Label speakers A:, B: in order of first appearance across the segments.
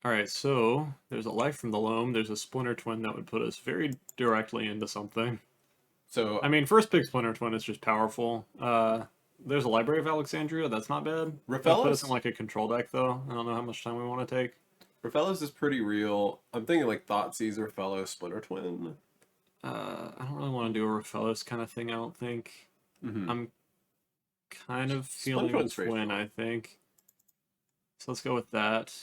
A: Alright, so there's a Life from the Loam, there's a Splinter Twin that would put us very directly into something.
B: So
A: I mean, first pick Splinter Twin is just powerful. There's a Library of Alexandria, that's not bad. That would put us in
B: Rafellos,
A: like a control deck though. I don't know how much time we want to take.
B: Rafellos is pretty real. I'm thinking like Thoughtseize, Rafellos, Splinter Twin.
A: I don't really want to do a Raphaelis kind of thing, I don't think.
B: Mm-hmm.
A: I'm kind of
B: Splinter
A: feeling a
B: Twin's pretty
A: twin, I
B: strong.
A: think. So let's go with that.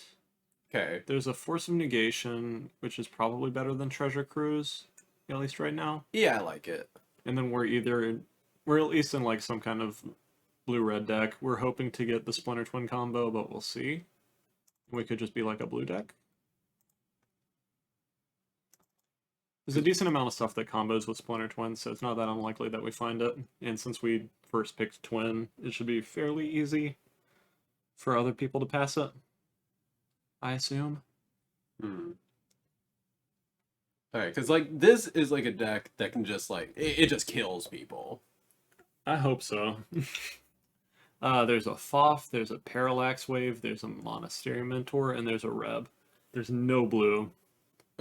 B: Okay.
A: There's a Force of Negation, which is probably better than Treasure Cruise, at least right now.
B: Yeah, I like it.
A: And then we're at least in like some kind of blue-red deck. We're hoping to get the Splinter Twin combo, but we'll see. We could just be like a blue deck. There's a decent amount of stuff that combos with Splinter Twin, so it's not that unlikely that we find it. And since we first picked Twin, it should be fairly easy for other people to pass it, I assume.
B: Hmm. All right, because like this is like a deck that can just like it just kills people.
A: I hope so. There's a Foff, there's a Parallax Wave, there's a Monastery Mentor, and there's a Reb. There's no blue.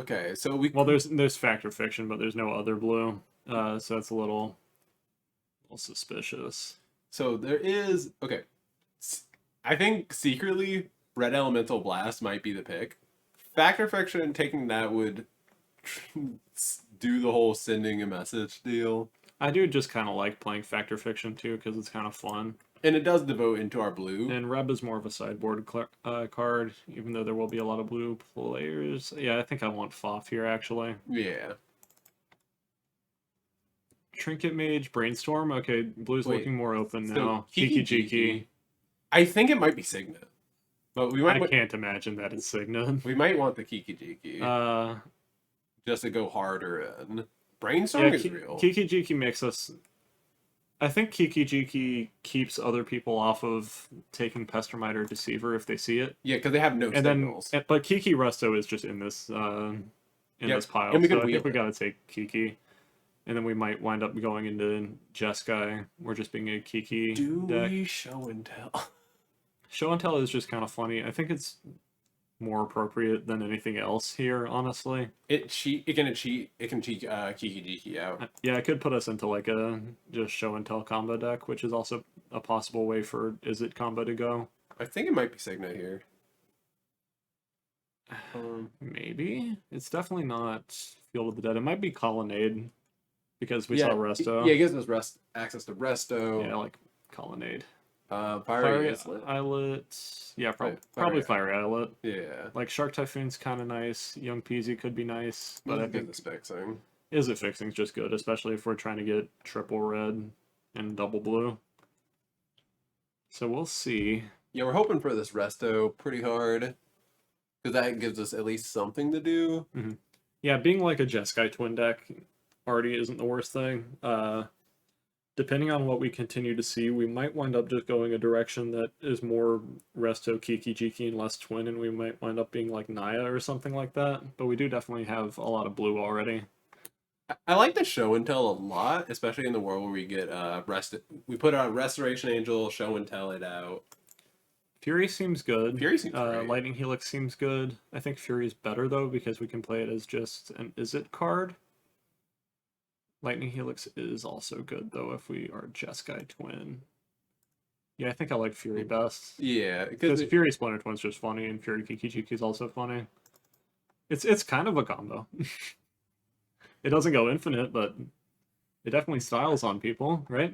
B: Okay, so we
A: Well, there's Factor Fiction, but there's no other blue. So it's a little suspicious.
B: so there is okay. I think secretly Red Elemental Blast might be the pick. Factor Fiction taking that would do the whole sending a message deal.
A: I do just kind of like playing Factor Fiction too because it's kind of fun.
B: And it does devote into our blue.
A: And Reb is more of a sideboard card, even though there will be a lot of blue players. Yeah, I think I want Foff here actually.
B: Yeah.
A: Trinket Mage, Brainstorm. Okay, blue's
B: Wait.
A: looking more open
B: So
A: now.
B: Kiki
A: Kiki Jiki.
B: I think it might be Signet. But
A: I can't imagine that it's Signet.
B: we might want the Kiki Jiki
A: Uh,
B: just to go harder in.
A: yeah,
B: Brainstorm is real.
A: Kiki Jiki makes us. I think Kiki Jiki keeps other people off of taking Pestermite or Deceiver if they see it.
B: Yeah, because they have no
A: And
B: signals.
A: but Kiki Resto is just in this this pile.
B: And we can
A: So I
B: wheel
A: think we
B: it.
A: gotta take Kiki. And then we might wind up going into Jeskai. We're just being a Kiki
B: Do
A: deck.
B: we show and tell?
A: Show and tell is just kind of funny. I think it's more appropriate than anything else here, honestly.
B: It cheat. It can cheat. It can cheat Kiki Jiki out.
A: Yeah, it could put us into like a just show and tell combo deck, which is also a possible way for Is It combo to go.
B: I think it might be Signet here.
A: Maybe. It's definitely not Field of the Dead. It might be Colonnade because we
B: yeah,
A: saw Resto.
B: Yeah, it gives us access to Resto.
A: Yeah, like Colonnade.
B: Fiery
A: Islet. Yeah,
B: Fiery
A: probably Fiery Islet.
B: Yeah.
A: Like Shark Typhoon's kind of nice. Young Peasy could be nice, but I think
B: this fixing.
A: Is It Fixing's just good, especially if we're trying to get triple red and double blue. So we'll see.
B: Yeah, we're hoping for this Resto pretty hard. Because that gives us at least something to do.
A: Mm-hmm. Yeah, being like a Jeskai twin deck already isn't the worst thing. Depending on what we continue to see, we might wind up just going a direction that is more Resto, Kiki, Jiki, and less twin, and we might wind up being like Naya or something like that. But we do definitely have a lot of blue already.
B: I like the show and tell a lot, especially in the world where we get we put out Restoration Angel, show and tell it out.
A: Fury seems good.
B: Fury seems great.
A: Lightning Helix seems good. I think Fury's better though because we can play it as just an Is It card. Lightning Helix is also good though if we are Jeskai twin. Yeah, I think I like Fury best.
B: Yeah,
A: because Fury Splinter Twin's just funny and Fury Kiki Jiki is also funny. It's kind of a combo. It doesn't go infinite, but it definitely styles on people, right?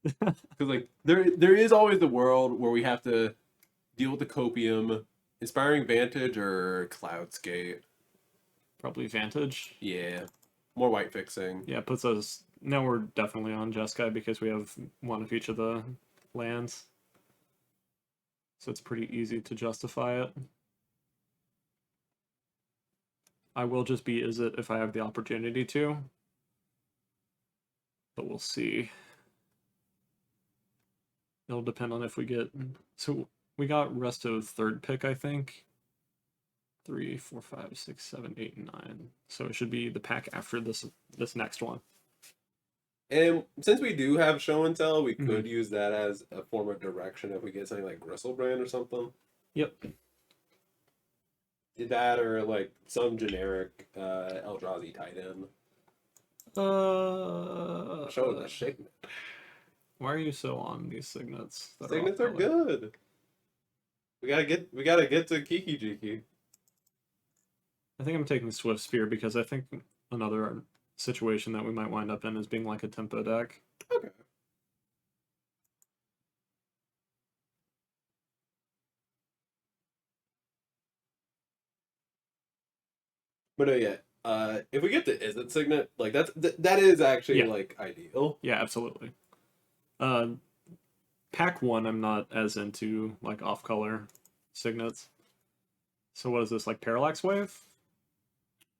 B: Because like there is always the world where we have to deal with the copium, inspiring vantage or cloudskate.
A: Probably Vantage.
B: Yeah, more white fixing.
A: Yeah, it puts us. Now we're definitely on Jeskai because we have one of each of the lands, so it's pretty easy to justify it. I will just be Is It if I have the opportunity to, but we'll see. It'll depend on if we get. So we got Resto third pick, I think. 3, 4, 5, 6, 7, 8, and 9. So it should be the pack after this next one.
B: And since we do have show and tell, we could use that as a form of direction if we get something like Gristlebrand or something.
A: Yep.
B: That or like some generic Eldrazi tight end. Showing the signet.
A: Why are you so on these signets? That
B: Signets
A: are
B: are good. We gotta get to Kiki Jiki.
A: I think I'm taking Swift Spear because I think another situation that we might wind up in is being like a tempo deck.
B: Okay. But yeah, if we get the Isn't Signet, like that is actually like ideal.
A: Yeah, absolutely. Pack 1, I'm not as into like off-color signets. So what is this, like Parallax Wave?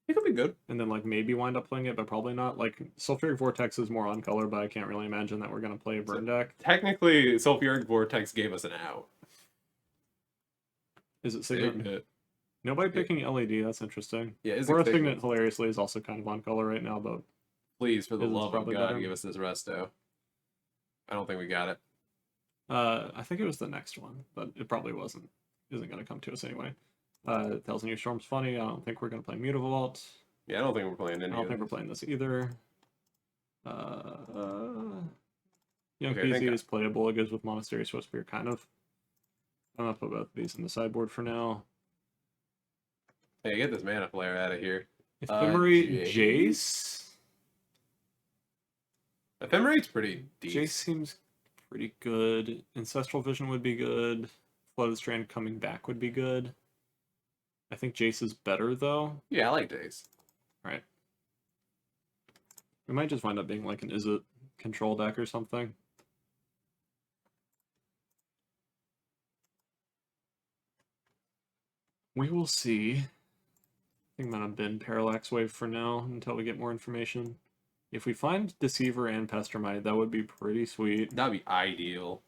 B: It could be good.
A: And then like maybe wind up playing it, but probably not. Like Sulfuric Vortex is more on color, but I can't really imagine that we're gonna play a burn deck.
B: Technically, Sulfuric Vortex gave us an out.
A: Is it Signet?
B: Signet.
A: Nobody picking LED, that's interesting.
B: Yeah,
A: Or Signet hilariously is also kind of on color right now, but
B: please, for the love of God,
A: better.
B: give us this resto. I don't think we got it.
A: I think it was the next one, but it probably wasn't. Isn't gonna come to us anyway. Tells New Storm's funny. I don't think we're gonna play Mutavault.
B: Yeah, I don't think we're playing any.
A: I don't think we're playing this either. Young
B: Okay,
A: Peasy is playable. It goes with Monastery Swift Spear, kind of. I'm gonna put both of these in the sideboard for now.
B: Hey, get this mana flare out of here.
A: Ephemerate Jace.
B: Ephemerate's pretty decent.
A: Jace seems pretty good. Ancestral Vision would be good. Flooded Strand coming back would be good. I think Jace is better, though.
B: Yeah, I like Jace.
A: Right. We might just wind up being like an Is-It control deck or something. We will see. I think I'm gonna bin Parallax Wave for now until we get more information. If we find Deceiver and Pestermite, that would be pretty sweet.
B: That'd be ideal.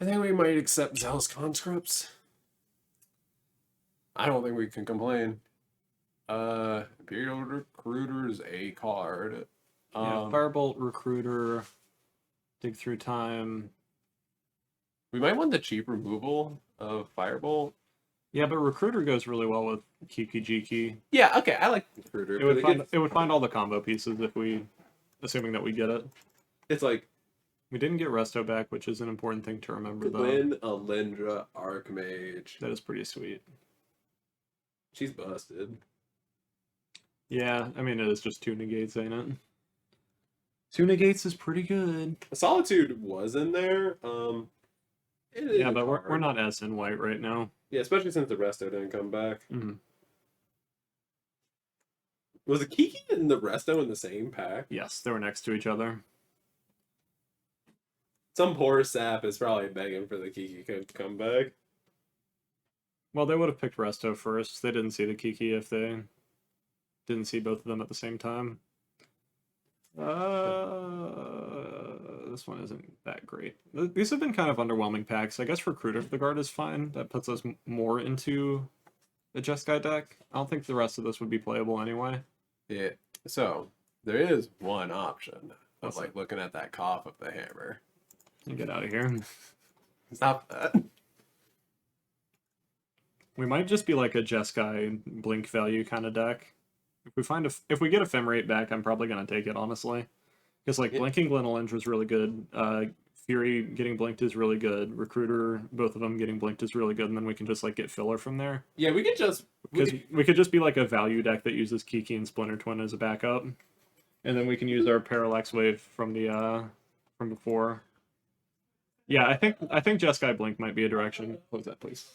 B: I think we might accept Zealous Conscripts. I don't think we can complain. Imperial Recruiter is a card.
A: Yeah, Firebolt, Recruiter, Dig Through Time.
B: We might want the cheap removal of Firebolt.
A: Yeah, but Recruiter goes really well with Kiki Jiki.
B: Yeah, okay, I like Recruiter.
A: It would find all the combo pieces if we, assuming that we get it.
B: It's like
A: we didn't get Resto back, which is an important thing to remember, though.
B: Win a Lindra Archmage.
A: That is pretty sweet.
B: She's busted.
A: Yeah, I mean, it is just 2 negates, ain't it? 2 negates is pretty good.
B: Solitude was in there.
A: Yeah, but we're not as in white right now.
B: Yeah, especially since the Resto didn't come back.
A: Mm-hmm.
B: Was the Kiki and the Resto in the same pack?
A: Yes, they were next to each other.
B: Some poor sap is probably begging for the Kiki to come back.
A: Well, they would have picked Resto first. They didn't see the Kiki if they didn't see both of them at the same time. This one isn't that great. These have been kind of underwhelming packs. I guess Recruiter of the Guard is fine. That puts us more into the Jeskai deck. I don't think the rest of this would be playable anyway.
B: Yeah. So there is one option of like looking at that cough of the hammer.
A: And get out of here.
B: Stop that.
A: We might just be like a Jeskai blink value kind of deck. If we get Ephemerate back, I'm probably gonna take it, honestly. Because like blinking Glenelenge was really good. Fury getting blinked is really good. Recruiter, both of them getting blinked is really good, and then we can just like get filler from there.
B: Yeah, we could just
A: we could just be like a value deck that uses Kiki and Splinter Twin as a backup, and then we can use our Parallax Wave from the from before. Yeah, I think Jeskai Blink might be a direction. Close that, please.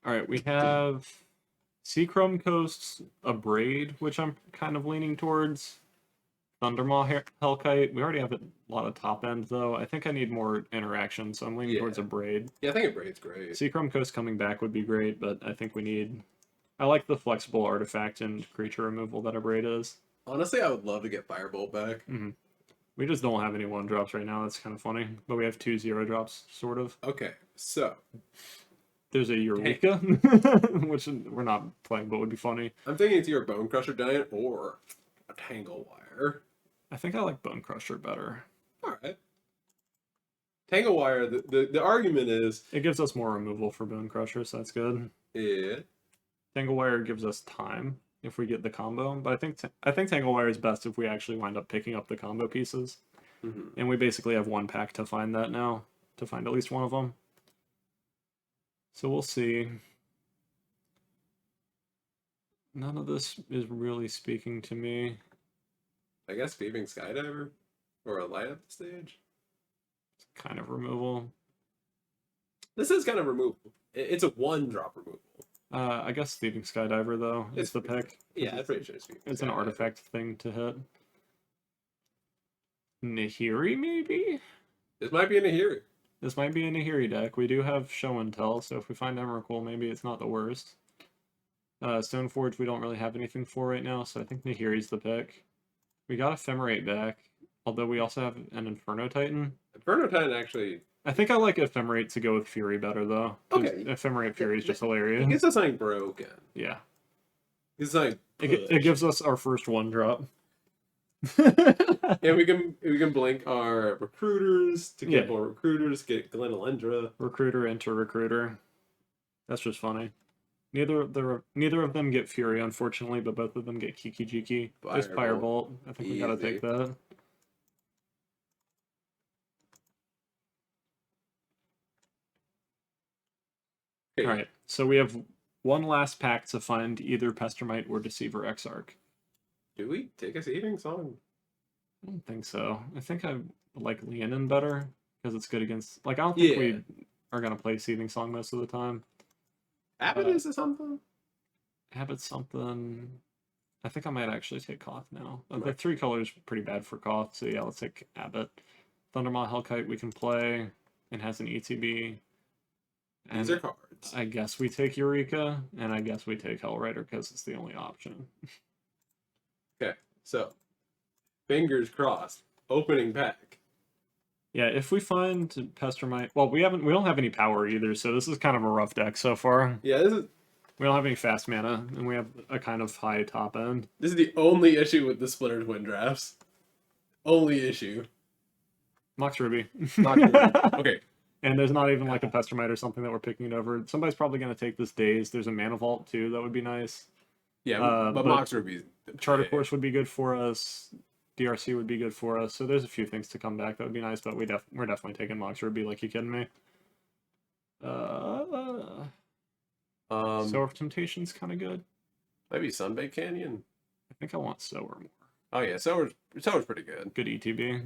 A: All right, we have Seachrome Coast's Abrade, which I'm kind of leaning towards. Thundermaw Hellkite. We already have a lot of top end, though. I think I need more interaction, so I'm leaning towards Abrade.
B: Yeah, I think Abrade's great.
A: Seachrome Coast coming back would be great, but I think we need... I like the flexible artifact and creature removal that Abrade is.
B: Honestly, I would love to get Firebolt back.
A: Mm-hmm. We just don't have any 1-drops right now. That's kind of funny. But we have 2 0-drops, sort of.
B: Okay, so...
A: There's a Eureka, which we're not playing, but would be funny.
B: I'm thinking it's either Bone Crusher Giant or a Tangle Wire.
A: I think I like Bone Crusher better.
B: Alright. Tango Wire, the argument is,
A: It gives us more removal for Bone Crusher, so that's good.
B: yeah.
A: Tangle Wire gives us time if we get the combo, but I think Tangle Wire is best if we actually wind up picking up the combo pieces.
B: Mm-hmm.
A: And we basically have one pack to find that now, to find at least one of them. So we'll see. None of this is really speaking to me.
B: I guess Thieving Skydiver or a light up stage.
A: It's kind of removal.
B: This is kind of removal. It's a 1-drop removal.
A: I guess Thieving Skydiver though is the pick.
B: Yeah, I'm pretty sure
A: it's an artifact thing to hit. Nahiri maybe?
B: This might be in a Nahiri.
A: This might be a Nahiri deck. We do have Show and Tell, so if we find Emrakul, maybe it's not the worst. Stoneforge we don't really have anything for right now, so I think Nahiri's the pick. We got Ephemerate back, although we also have an Inferno Titan.
B: Inferno Titan actually...
A: I think I like Ephemerate to go with Fury better, though.
B: Okay.
A: Ephemerate Fury is just hilarious.
B: It gives us something broken.
A: Yeah.
B: It's like
A: it gives us our first 1-drop.
B: And we can blink our recruiters to get more recruiters, get Glenelendra.
A: Recruiter, enter recruiter. That's just funny. Neither of them get Fury, unfortunately, but both of them get Kiki Jiki. There's Firebolt. I think we gotta take that.
B: Okay.
A: Alright, so we have one last pack to find either Pestermite or Deceiver Exarch.
B: Do we take a saving song?
A: I don't think so. I think I like Leonin better because it's good against. Like, I don't think we are gonna play Seething Song most of the time.
B: Abbott is something?
A: Abbott's something. I think I might actually take Koth now. The 3 colors pretty bad for Koth, so yeah, let's take Abbott. Thundermaw Hellkite we can play and has an ETB. And
B: these are cards.
A: I guess we take Eureka, and I guess we take Hellrider because it's the only option.
B: Okay, so fingers crossed. Opening pack.
A: Yeah, if we find Pestermite, well, we don't have any power either, so this is kind of a rough deck so far.
B: Yeah,
A: we don't have any fast mana, and we have a kind of high top end.
B: This is the only issue with the Splitter Twin drafts. Only issue.
A: Mox Ruby.
B: Okay.
A: And there's not even like a Pestermite or something that we're picking it over. Somebody's probably going to take this Daze. There's a Mana Vault too, that would be nice.
B: Yeah, but Mox Ruby.
A: Charter Course would be good for us. DRC would be good for us. So there's a few things to come back that would be nice, but we're definitely taking Mox Ruby. Like, you kidding me? Sour of Temptation's kind of good.
B: Maybe Sunbait Canyon.
A: I think I want Sower more.
B: Oh yeah, Sower's pretty good.
A: Good ETB.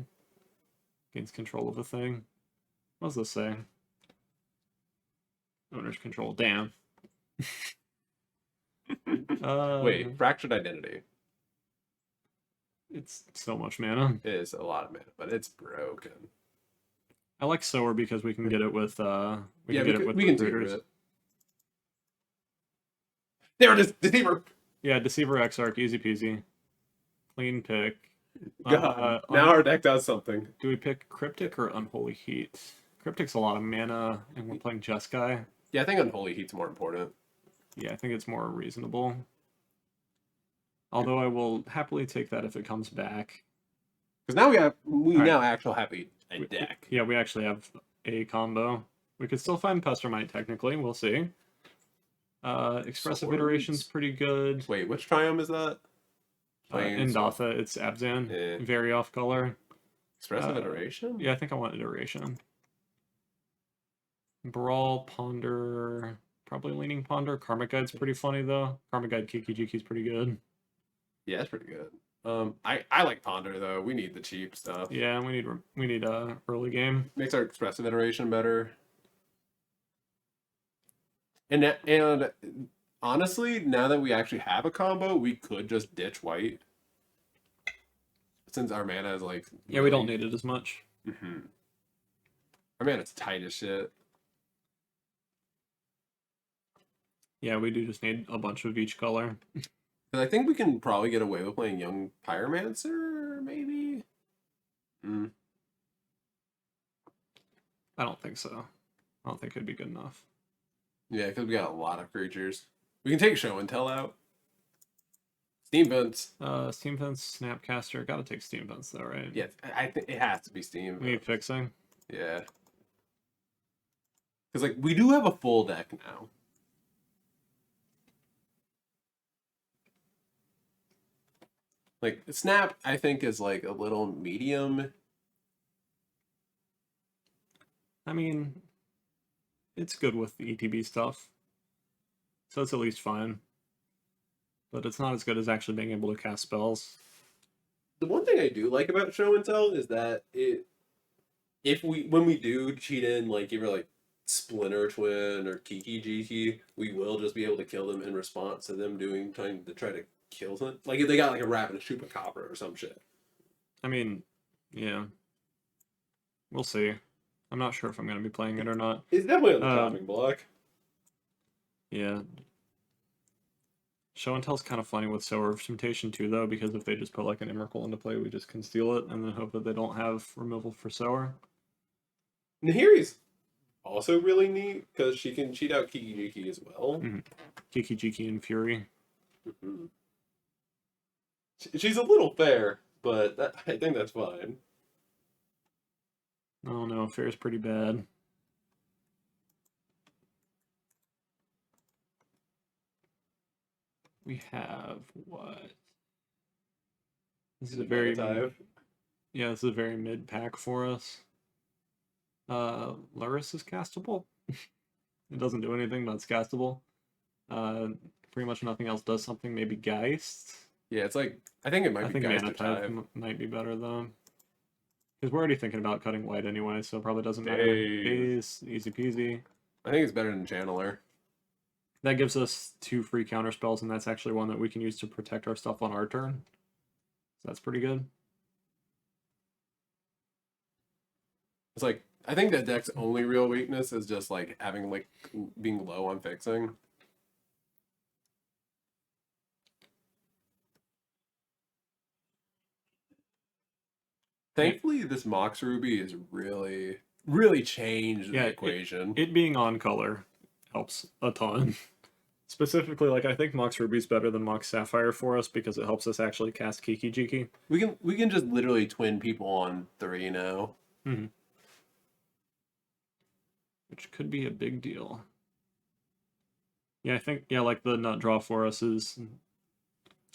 A: Gains control of the thing. What does this say? Owner's control. Damn.
B: Wait, Fractured Identity.
A: It's so much mana.
B: It is a lot of mana, but it's broken.
A: I like Sower because we can get it with
B: we can
A: recruiters.
B: it. There it is, Deceiver.
A: Yeah, Deceiver Exarch, easy peasy. Clean pick.
B: God, now our deck does something.
A: Do we pick Cryptic or Unholy Heat? Cryptic's a lot of mana, and we're playing Jeskai.
B: Yeah, I think Unholy Heat's more important.
A: Yeah, I think it's more reasonable. Although I will happily take that if it comes back.
B: Because now we now actually have a deck.
A: Yeah, we actually have a combo. We could still find Pestermite technically. We'll see. Expressive Iteration's pretty good.
B: Wait, which Triumph is that?
A: In Datha, it's Abzan.
B: Yeah.
A: Very off color.
B: Expressive Iteration?
A: Yeah, I think I want Iteration. Brawl, Ponder, probably leaning Ponder. Karmic Guide's pretty funny though. Karmic Guide Kiki Jiki's pretty good.
B: Yeah, it's pretty good. I like Ponder though. We need the cheap stuff.
A: Yeah, we need early game.
B: Makes our Expressive Iteration better. And honestly, now that we actually have a combo, we could just ditch white. Since our mana is like...
A: Yeah, we don't need it as much.
B: Mm-hmm. Our mana's tight as shit.
A: Yeah, we do just need a bunch of each color.
B: Because I think we can probably get away with playing Young Pyromancer, maybe?
A: I don't think so. I don't think it'd be good enough.
B: Yeah, because we got a lot of creatures. We can take Show and Tell out. Steam Vents.
A: Steam Vents, Snapcaster. Gotta take Steam Vents though, right?
B: Yeah, I think it has to be Steam.
A: We need fixing.
B: Yeah. Because like we do have a full deck now. Like Snap, I think is like a little medium.
A: I mean, it's good with the ETB stuff, so it's at least fine. But it's not as good as actually being able to cast spells.
B: The one thing I do like about Show and Tell is that when we do cheat in like either like Splinter Twin or Kiki Jiki, we will just be able to kill them in response to them trying to try to kill them. Like if they got like a rat and a chupacabra or some shit.
A: I mean, yeah. We'll see. I'm not sure if I'm going to be playing it or not.
B: It's definitely on the chopping block.
A: Yeah. Show and Tell's kind of funny with Sower of Temptation too, though, because if they just put like an Emrakul into play, we just can steal it and then hope that they don't have removal for Sower.
B: Nahiri's also really neat because she can cheat out Kiki Jiki as well.
A: Kiki Jiki and Fury.
B: She's a little fair, but I think that's fine.
A: Oh no, Fair's pretty bad. We have what? This is a very yeah, this is a very mid pack for us. Luris is castable. It doesn't do anything, but it's castable. Pretty much nothing else does something. Maybe Geist.
B: Yeah, it's like I think it might be Geist
A: Mana type might be better though. Because we're already thinking about cutting white anyway, so it probably doesn't matter. Daze, easy peasy. I
B: think it's better than Channeler.
A: That gives us 2 free counter spells, and that's actually one that we can use to protect our stuff on our turn. So that's pretty good.
B: It's like I think that deck's only real weakness is just like having like being low on fixing. Thankfully, this Mox Ruby is really changed the equation.
A: It being on color helps a ton. Specifically, like I think Mox Ruby's better than Mox Sapphire for us because it helps us actually cast Kiki Jiki.
B: We can just literally twin people on 3 now.
A: Which could be a big deal. Yeah, I think like the nut draw for us is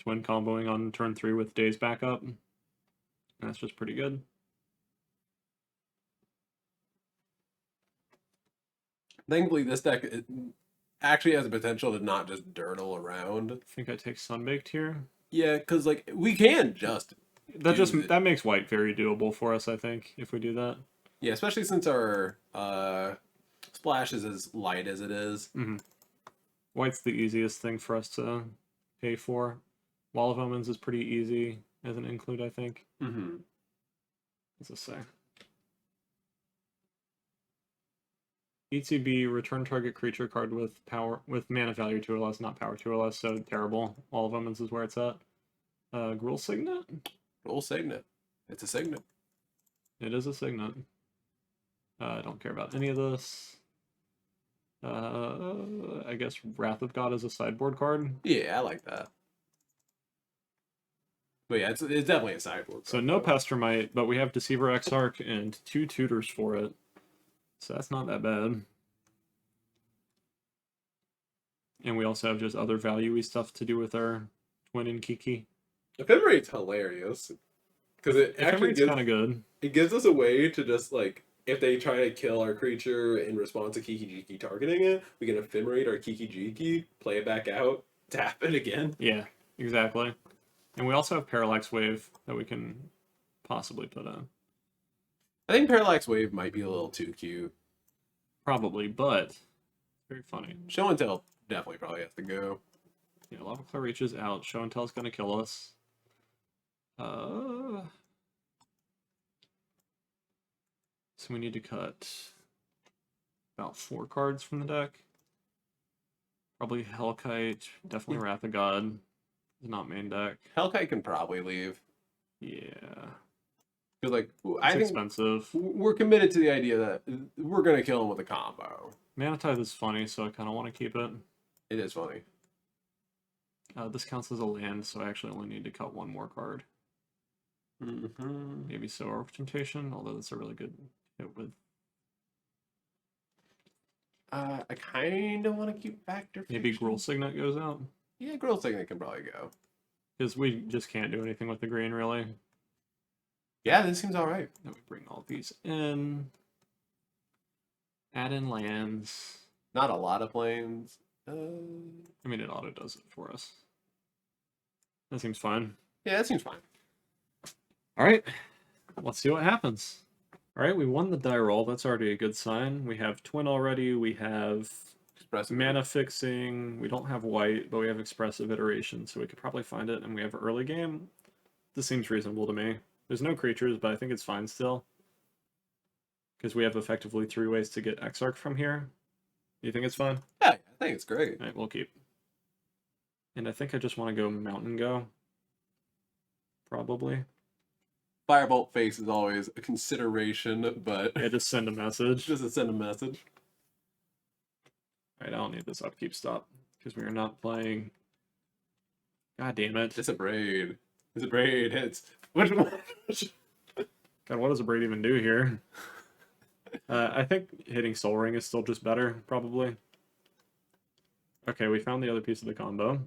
A: twin comboing on turn 3 with Daze backup. That's just pretty good.
B: Thankfully, this deck actually has the potential to not just dirtle around.
A: I think I take Sunbaked here.
B: Yeah, because like we can just
A: that makes white very doable for us. I think if we do that.
B: Yeah, especially since our splash is as light as it is.
A: White's the easiest thing for us to pay for. Wall of Omens is pretty easy as an include, I think. What's this say? ETB, return target creature card with mana value 2 or less, not power 2 or less, so terrible. Wall of Omens is where it's at. Gruul Signet?
B: Gruul Signet. It's a Signet.
A: It is a Signet. I don't care about any of this. I guess Wrath of God is a sideboard card.
B: Yeah, I like that. But yeah, it's definitely a sideboard.
A: So no Pestermite, but we have Deceiver Exarch and 2 tutors for it. So that's not that bad. And we also have just other value-y stuff to do with our Twin and Kiki.
B: Ephemerate's hilarious. Because it actually
A: kind of good.
B: It gives us a way to just like, if they try to kill our creature in response to Kiki Jiki targeting it, we can ephemerate our Kiki Jiki, play it back out, tap it again.
A: Yeah, exactly. And we also have Parallax Wave that we can possibly put on.
B: I think Parallax Wave might be a little too cute.
A: Probably, but very funny.
B: Show and Tell definitely probably has to go.
A: Yeah, Lava Claw reaches out. Show and Tell's gonna kill us. So we need to cut about 4 cards from the deck. Probably Hellkite, definitely Wrath of God. It's not main deck.
B: Hellkite can probably leave.
A: Yeah.
B: Because like
A: I think expensive.
B: We're committed to the idea that we're gonna kill him with a combo.
A: Mana Tithe is funny, so I kind of want to keep it.
B: It is funny.
A: This counts as a land, so I actually only need to cut 1 more card. Maybe Sower of Temptation, although that's a really good hit with
B: I kind of want to keep Factor
A: Maybe
B: Fiction.
A: Gruul Signet goes out.
B: Yeah, Gruul Signet can probably go.
A: Because we just can't do anything with the green, really.
B: Yeah, this seems alright.
A: Then we bring all these in. Add in lands.
B: Not a lot of planes.
A: I mean, it auto does it for us. That seems fine.
B: Yeah, that seems fine.
A: All right, let's see what happens. All right, we won the die roll. That's already a good sign. We have Twin already. We have
B: Expressive.
A: mana fixing. We don't have white, but we have expressive iteration, so we could probably find it. And we have early game. This seems reasonable to me. There's no creatures, but I think it's fine still. Because we have effectively 3 ways to get Exarch from here. You think it's fine?
B: Yeah, I think it's great.
A: All right, we'll keep. And I think I just want to go Mountain Go. Probably.
B: Firebolt face is always a consideration, but
A: Yeah, just send a message.
B: just to send a message.
A: Alright, I don't need this upkeep stop. Because we are not playing... God damn it.
B: It's a braid. It's a braid. Hits. Which one?
A: God, what does a braid even do here? I think hitting Soul Ring is still just better, probably. Okay, we found the other piece of the combo.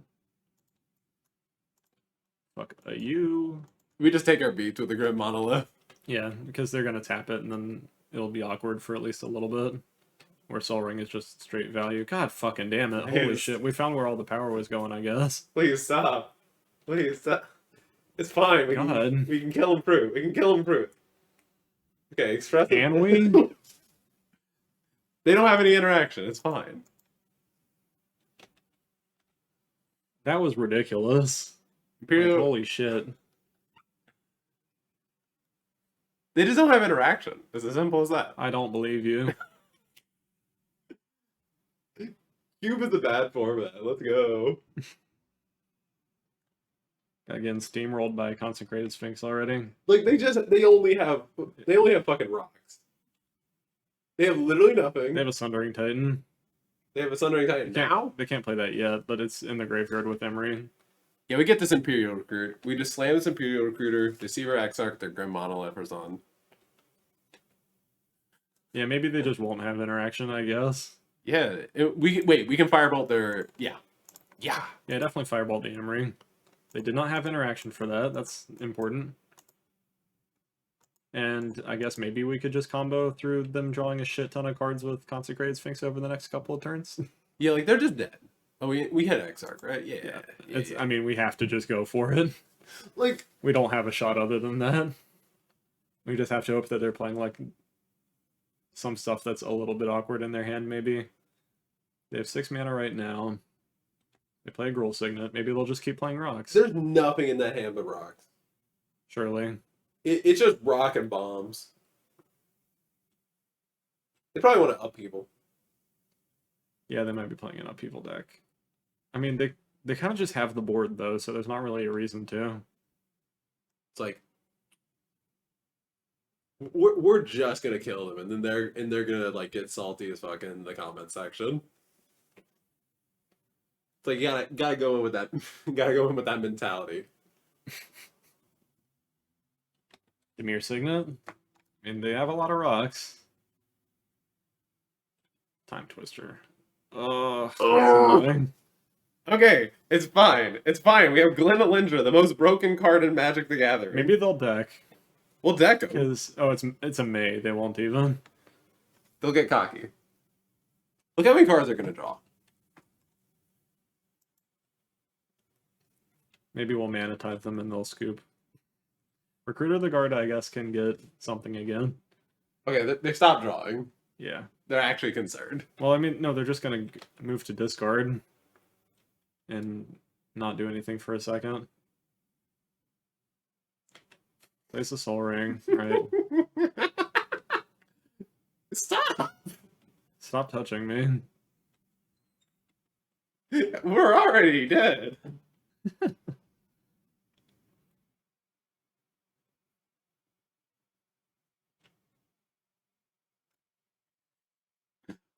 A: Fuck a you.
B: We just take our beats with the Grim Monolith.
A: Yeah, because they're gonna tap it and then it'll be awkward for at least a little bit. Where Soul Ring is just straight value. God fucking damn it. Holy
B: Nice.
A: shit. We found where all the power was going, I guess.
B: Please stop. Please stop. It's fine.
A: God.
B: We can kill him through. We can kill him through. Okay, express.
A: Can we?
B: They don't have any interaction. It's fine.
A: That was ridiculous. Like,
B: Imperial.
A: holy shit.
B: They just don't have interaction. It's as simple as that.
A: I don't believe you.
B: Cube is a bad format. Let's go.
A: Again, steamrolled by a Consecrated Sphinx already.
B: Like they only have fucking rocks. They have literally nothing.
A: They have a Sundering Titan.
B: They have a Sundering Titan now.
A: They can't play that yet, but it's in the graveyard with Emery.
B: Yeah, we get this Imperial Recruit. We just slam this Imperial Recruiter, Deceiver Exarch, their Grim Monolith is on.
A: Yeah, maybe they just won't have interaction, I guess.
B: Yeah, we can Firebolt their... Yeah.
A: Yeah, definitely Fireball the Emery. They did not have interaction for that. That's important. And I guess maybe we could just combo through them drawing a shit ton of cards with Consecrated Sphinx over the next couple of turns.
B: Yeah, like, they're just dead. Oh, we hit Exarch, right? Yeah.
A: I mean, we have to just go for it.
B: Like...
A: We don't have a shot other than that. We just have to hope that they're playing, like, some stuff that's a little bit awkward in their hand, maybe. They have 6 mana right now. They play a Gruul Signet. Maybe they'll just keep playing rocks.
B: There's nothing in that hand but rocks.
A: Surely.
B: It's just rock and bombs. They probably want to upheaval.
A: Yeah, they might be playing an upheaval deck. I mean, they kind of just have the board, though, so there's not really a reason to.
B: It's like... We're just gonna kill them, and then they're gonna like get salty as fuck in the comment section. It's like you gotta go in with that mentality.
A: Demir Signet. I mean, they have a lot of rocks. Time Twister. Oh.
B: Okay, it's fine. It's fine. We have Glen Elendra, the most broken card in Magic the Gathering.
A: Maybe they'll deck.
B: We'll deck them.
A: Because, it's a May. They won't even.
B: They'll get cocky. Look how many cards they're gonna draw.
A: Maybe we'll mana type them and they'll scoop. Recruiter of the Guard, I guess, can get something again.
B: Okay, they stopped drawing.
A: Yeah.
B: They're actually concerned.
A: Well, I mean, no, they're just going to move to discard and not do anything for a second. Place a Soul Ring, right?
B: Stop!
A: Stop touching me.
B: We're already dead.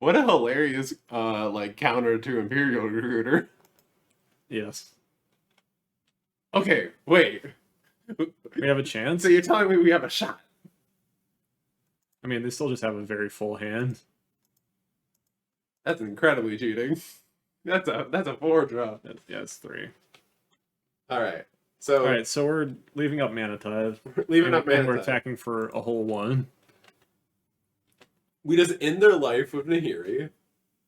B: What a hilarious like counter to Imperial Recruiter.
A: Yes.
B: Okay, wait.
A: We have a chance?
B: So you're telling me we have a shot?
A: I mean, they still just have a very full hand.
B: That's incredibly cheating. That's a 4 drop.
A: Yeah, it's 3.
B: All right.
A: All
B: So
A: right, so we're leaving up Mana Tide.
B: leaving up
A: and we're
B: Mana Tide.
A: attacking for a whole 1.
B: We just end their life with Nahiri.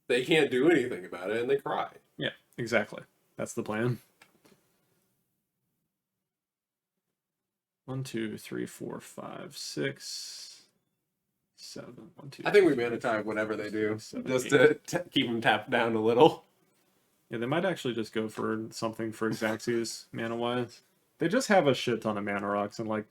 B: They can't do anything about it, and they cry.
A: Yeah, exactly. That's the plan. 1, 2, 3, 4, 5, 6, 7. 1, 2.
B: I think we
A: 3,
B: Mana Tide whatever they do,
A: 7,
B: just
A: 8.
B: to keep them tapped down a little.
A: Yeah, they might actually just go for something for Xaxes mana-wise. They just have a shit ton of mana rocks and like...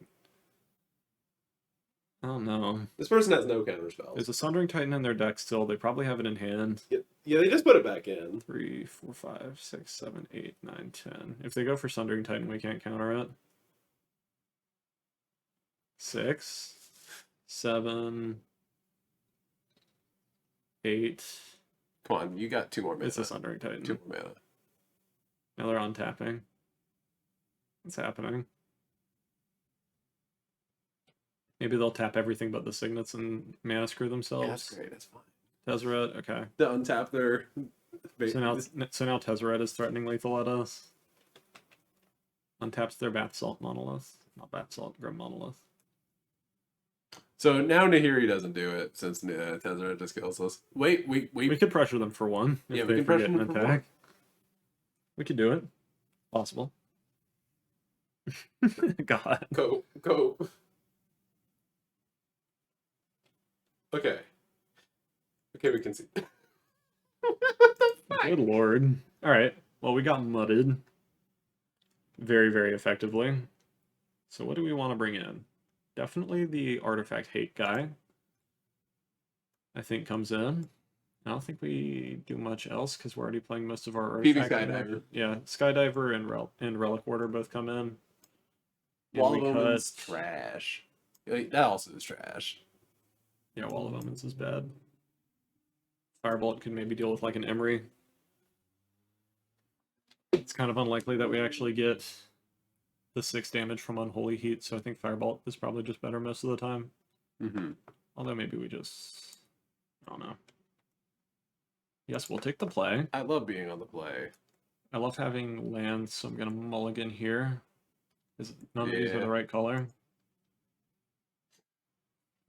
A: I don't know.
B: This person has no counter spells.
A: There's a Sundering Titan in their deck still. They probably have it in hand.
B: Yeah, they just put it back in.
A: 3, 4, 5, 6, 7, 8, 9, 10. If they go for Sundering Titan, we can't counter it. 6, 7, 8.
B: Come on, you got 2 more mana.
A: It's a Sundering Titan.
B: 2 more mana.
A: Now they're untapping. What's happening? Maybe they'll tap everything but the signets and mana screw themselves.
B: Yeah, that's great. That's fine.
A: Tezzeret, okay.
B: To untap their.
A: So now Tezzeret is threatening lethal at us. Untaps their Bath Salt Monolith. Not Bath Salt, Grim Monolith.
B: So now Nahiri doesn't do it since Tezzeret just kills us. Wait.
A: We could pressure them for 1 if
B: Yeah,
A: they
B: we can
A: forget
B: pressure
A: an
B: them for
A: attack.
B: 1.
A: We could do it. Possible. God.
B: Go. Okay, we can see.
A: Good lord. Alright. Well, we got mudded. Very, very effectively. So what do we want to bring in? Definitely the artifact hate guy. I think comes in. I don't think we do much else because we're already playing most of our
B: PV
A: artifact.
B: Skydiver.
A: Yeah, Skydiver and Relic Warder both come in. And
B: Wall
A: we
B: of
A: cut...
B: Omens trash. That also is trash.
A: Yeah, Wall of Omens is bad. Firebolt could maybe deal with like an Emery. It's kind of unlikely that we actually get the 6 damage from Unholy Heat, so I think Firebolt is probably just better most of the time.
B: Mm-hmm.
A: Although maybe we just... I don't know. Yes, we'll take the play.
B: I love being on the play.
A: I love having lands, so I'm going to mulligan here. None of these are
B: Yeah.
A: the right color.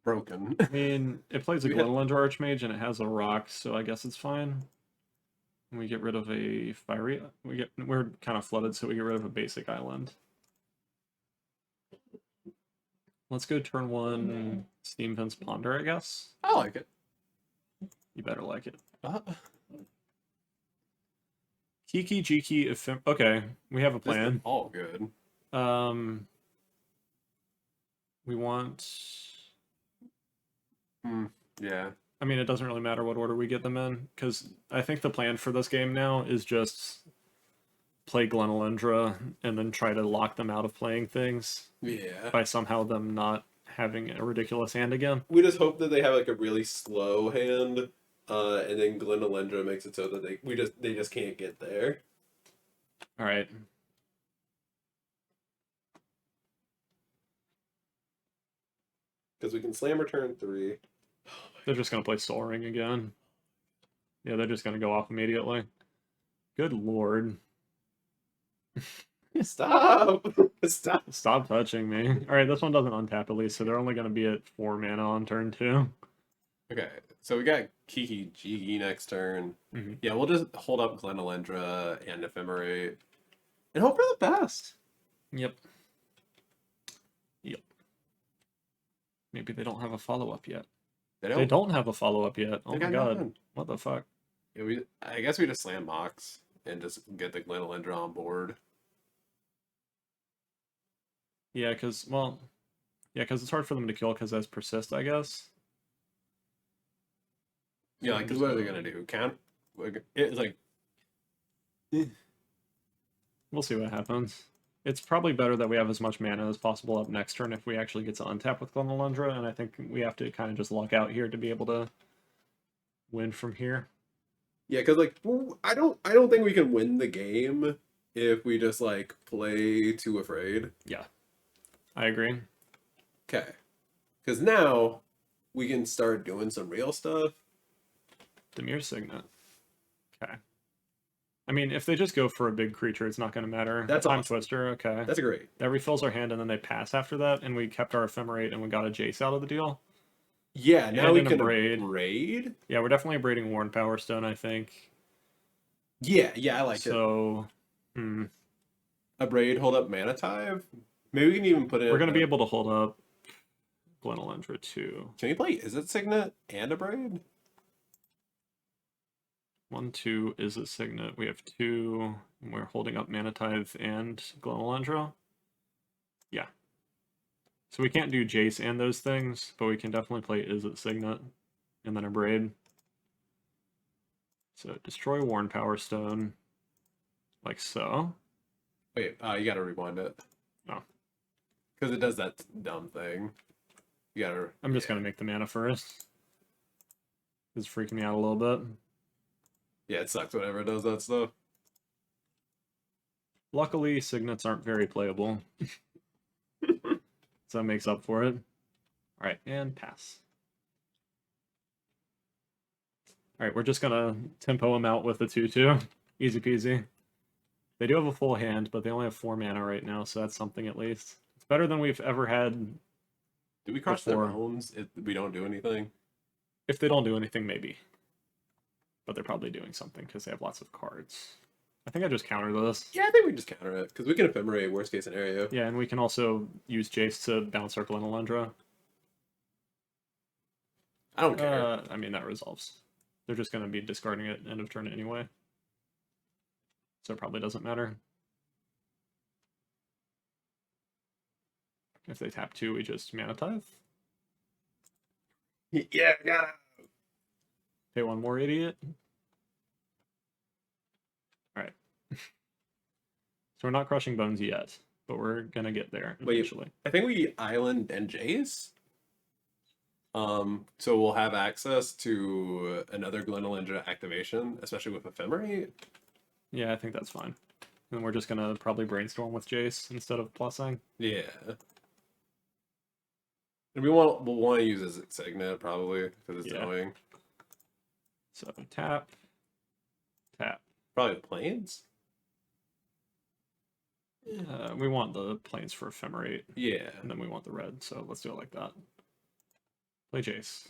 B: Broken.
A: I mean, it plays a
B: We had-
A: Glenelender Archmage and it has a rock, so I guess it's fine. We get rid of a fiery. We're kind of flooded, so we get rid of a basic island. Let's go turn 1 Steam Vents Ponder, I guess.
B: I like it.
A: You better like it.
B: Uh,
A: Kiki, Jiki, okay, we have a
B: this is
A: plan.
B: all good.
A: We want...
B: Yeah.
A: I mean, it doesn't really matter what order we get them in, because I think the plan for this game now is just play Glenelendra and then try to lock them out of playing things
B: Yeah.
A: by somehow them not having a ridiculous hand again.
B: We just hope that they have like a really slow hand, and then Glenelendra makes it so that they just can't get there.
A: All right.
B: Because we can slam her turn 3.
A: They're just going to play Soul Ring again. Yeah, they're just going to go off immediately. Good lord.
B: Stop! Stop!
A: Stop touching me. Alright, this one doesn't untap at least, so they're only going to be at 4 mana on turn 2.
B: Okay, so we got Kiki Jiki next turn.
A: Mhm.
B: Yeah, we'll just hold up Glenelendra and Ephemerate and hope for the best.
A: Yep. Maybe they don't have a follow-up yet. They don't have a follow-up yet. Oh
B: They
A: my
B: got
A: god.
B: nothing.
A: What the fuck?
B: Yeah, I guess we just slam Mox and just get the Glenelendra on board.
A: Yeah, because, well... Yeah, because it's hard for them to kill because that's persist, I guess.
B: Yeah, like, because what are they going to do? Count? It's like...
A: We'll see what happens. It's probably better that we have as much mana as possible up next turn if we actually get to untap with Glenelendra, and I think we have to kind of just luck out here to be able to win from here.
B: Yeah, because, like, I don't think we can win the game if we just, like, play too afraid.
A: Yeah. I agree.
B: Okay. Because now we can start doing some real stuff.
A: Dimir Signet. Okay. I mean, if they just go for a big creature, it's not going to matter.
B: That's
A: Time
B: awesome.
A: Twister, okay.
B: That's great.
A: That refills our hand, and then they pass after that, and we kept our Ephemerate, and we got a Jace out of the deal.
B: Yeah, now
A: And
B: we
A: an
B: can
A: Abrade.
B: abrade.
A: Yeah, we're definitely abrading Worn Power Stone, I think.
B: Yeah, I like it.
A: So,
B: Abrade, hold up Manitive. Maybe we can even put it.
A: we're going to be able to hold up Glenelendra too.
B: Can we play Is It Signet and Abrade?
A: 1, 2 is a Signet. We have 2, and we're holding up Manitive and Glenelendra. Yeah. So we can't do Jace and those things, but we can definitely play Is It Signet and then Abrade. So destroy Worn Power Stone, like so.
B: Wait, you gotta rewind it.
A: Oh.
B: Because it does that dumb thing. You gotta.
A: I'm just gonna make the mana first. It's freaking me out a little bit.
B: Yeah, it sucks whenever it does that stuff.
A: Luckily, Signets aren't very playable. So that makes up for it. Alright, and pass. Alright, we're just gonna tempo them out with the 2-2. Easy peasy. They do have a full hand, but they only have 4 mana right now, so that's something at least. It's better than we've ever had.
B: Do we crush their
A: before.
B: bones if we don't do anything?
A: If they don't do anything, maybe. But they're probably doing something because they have lots of cards. I think I just counter this.
B: Yeah, I think we just counter it because we can ephemerate worst case scenario.
A: Yeah, and we can also use Jace to bounce our Glenelendra.
B: I don't care.
A: I mean, that resolves. They're just going to be discarding it end of turn anyway. So it probably doesn't matter. If they tap 2, we just Mana Tithe.
B: Yeah, got it.
A: Pay 1 more, idiot. Alright. So we're not crushing bones yet, but we're going to get there eventually.
B: I think we Island and Jace. So we'll have access to another Glenelendra activation, especially with Ephemerate.
A: Yeah, I think that's fine. And we're just going to probably brainstorm with Jace instead of plussing.
B: Yeah. And we'll want to use as Signet probably because it's annoying.
A: So tap, tap.
B: Probably the planes.
A: We want the planes for Ephemerate.
B: Yeah.
A: And then we want the red, so let's do it like that. Play Jace.